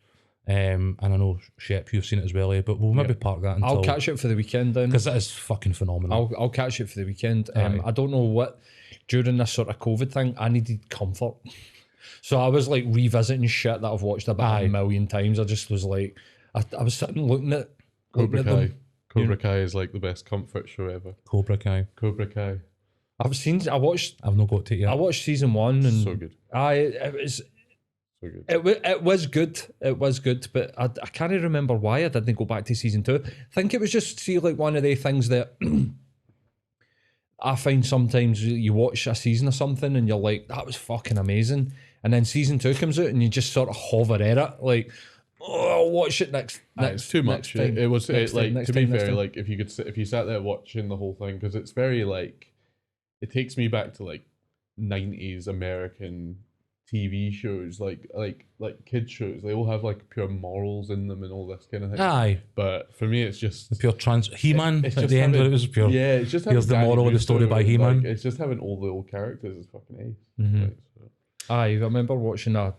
And I know Shep, you've seen it as well, but we'll maybe park that until... I'll catch it for the weekend then, because that is fucking phenomenal. I'll catch it for the weekend. I don't know what, during this sort of COVID thing, I needed comfort. So I was like revisiting shit that I've watched about a million times. I just was like, I was sitting looking at Cobra Kai. them. Cobra Kai is like the best comfort show ever. Cobra Kai. Cobra Kai. I've not got to it yet. I watched season 1 and so good. It was so good. It was good. It was good, but I can't remember why I didn't go back to season 2. I think it was just like one of the things that I find sometimes you watch a season of something and you're like, that was fucking amazing. And then season 2 comes out and you just sort of hover at it, like, oh, I'll watch it next. It's too much. Time, it was next like time, to be fair, like if you sat there watching the whole thing, because it's very like, it takes me back to like 90s American TV shows, like kids shows. They all have like pure morals in them and all this kind of thing. Aye. But for me, it's just the pure He-Man at the end of it was pure. Yeah, it's just here's the moral of the story by He-Man. Like, it's just having all the old characters is fucking ace. Like, so. Aye, I remember watching I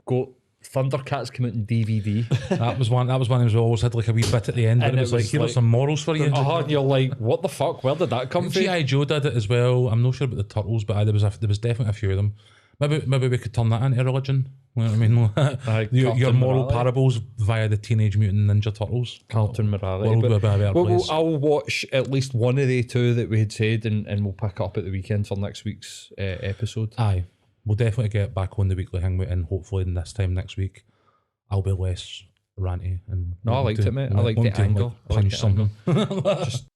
got Thundercats come out in DVD. That was one of them who always had like a wee bit at the end, and it was like, here are some morals for you. And you're like, what the fuck? Where did that come from? G.I. Joe did it as well. I'm not sure about the Turtles, but there was definitely a few of them. Maybe we could turn that into religion. You know what I mean? Your moral parables via the Teenage Mutant Ninja Turtles. Cartoon morality. World will be a better place. I'll watch at least one of the two that we had said, and we'll pick up at the weekend for next week's episode. Aye. We'll definitely get back on the weekly hangout, and hopefully this time next week I'll be less ranty. And no, I liked it, mate. I liked the angle. Punch something. Just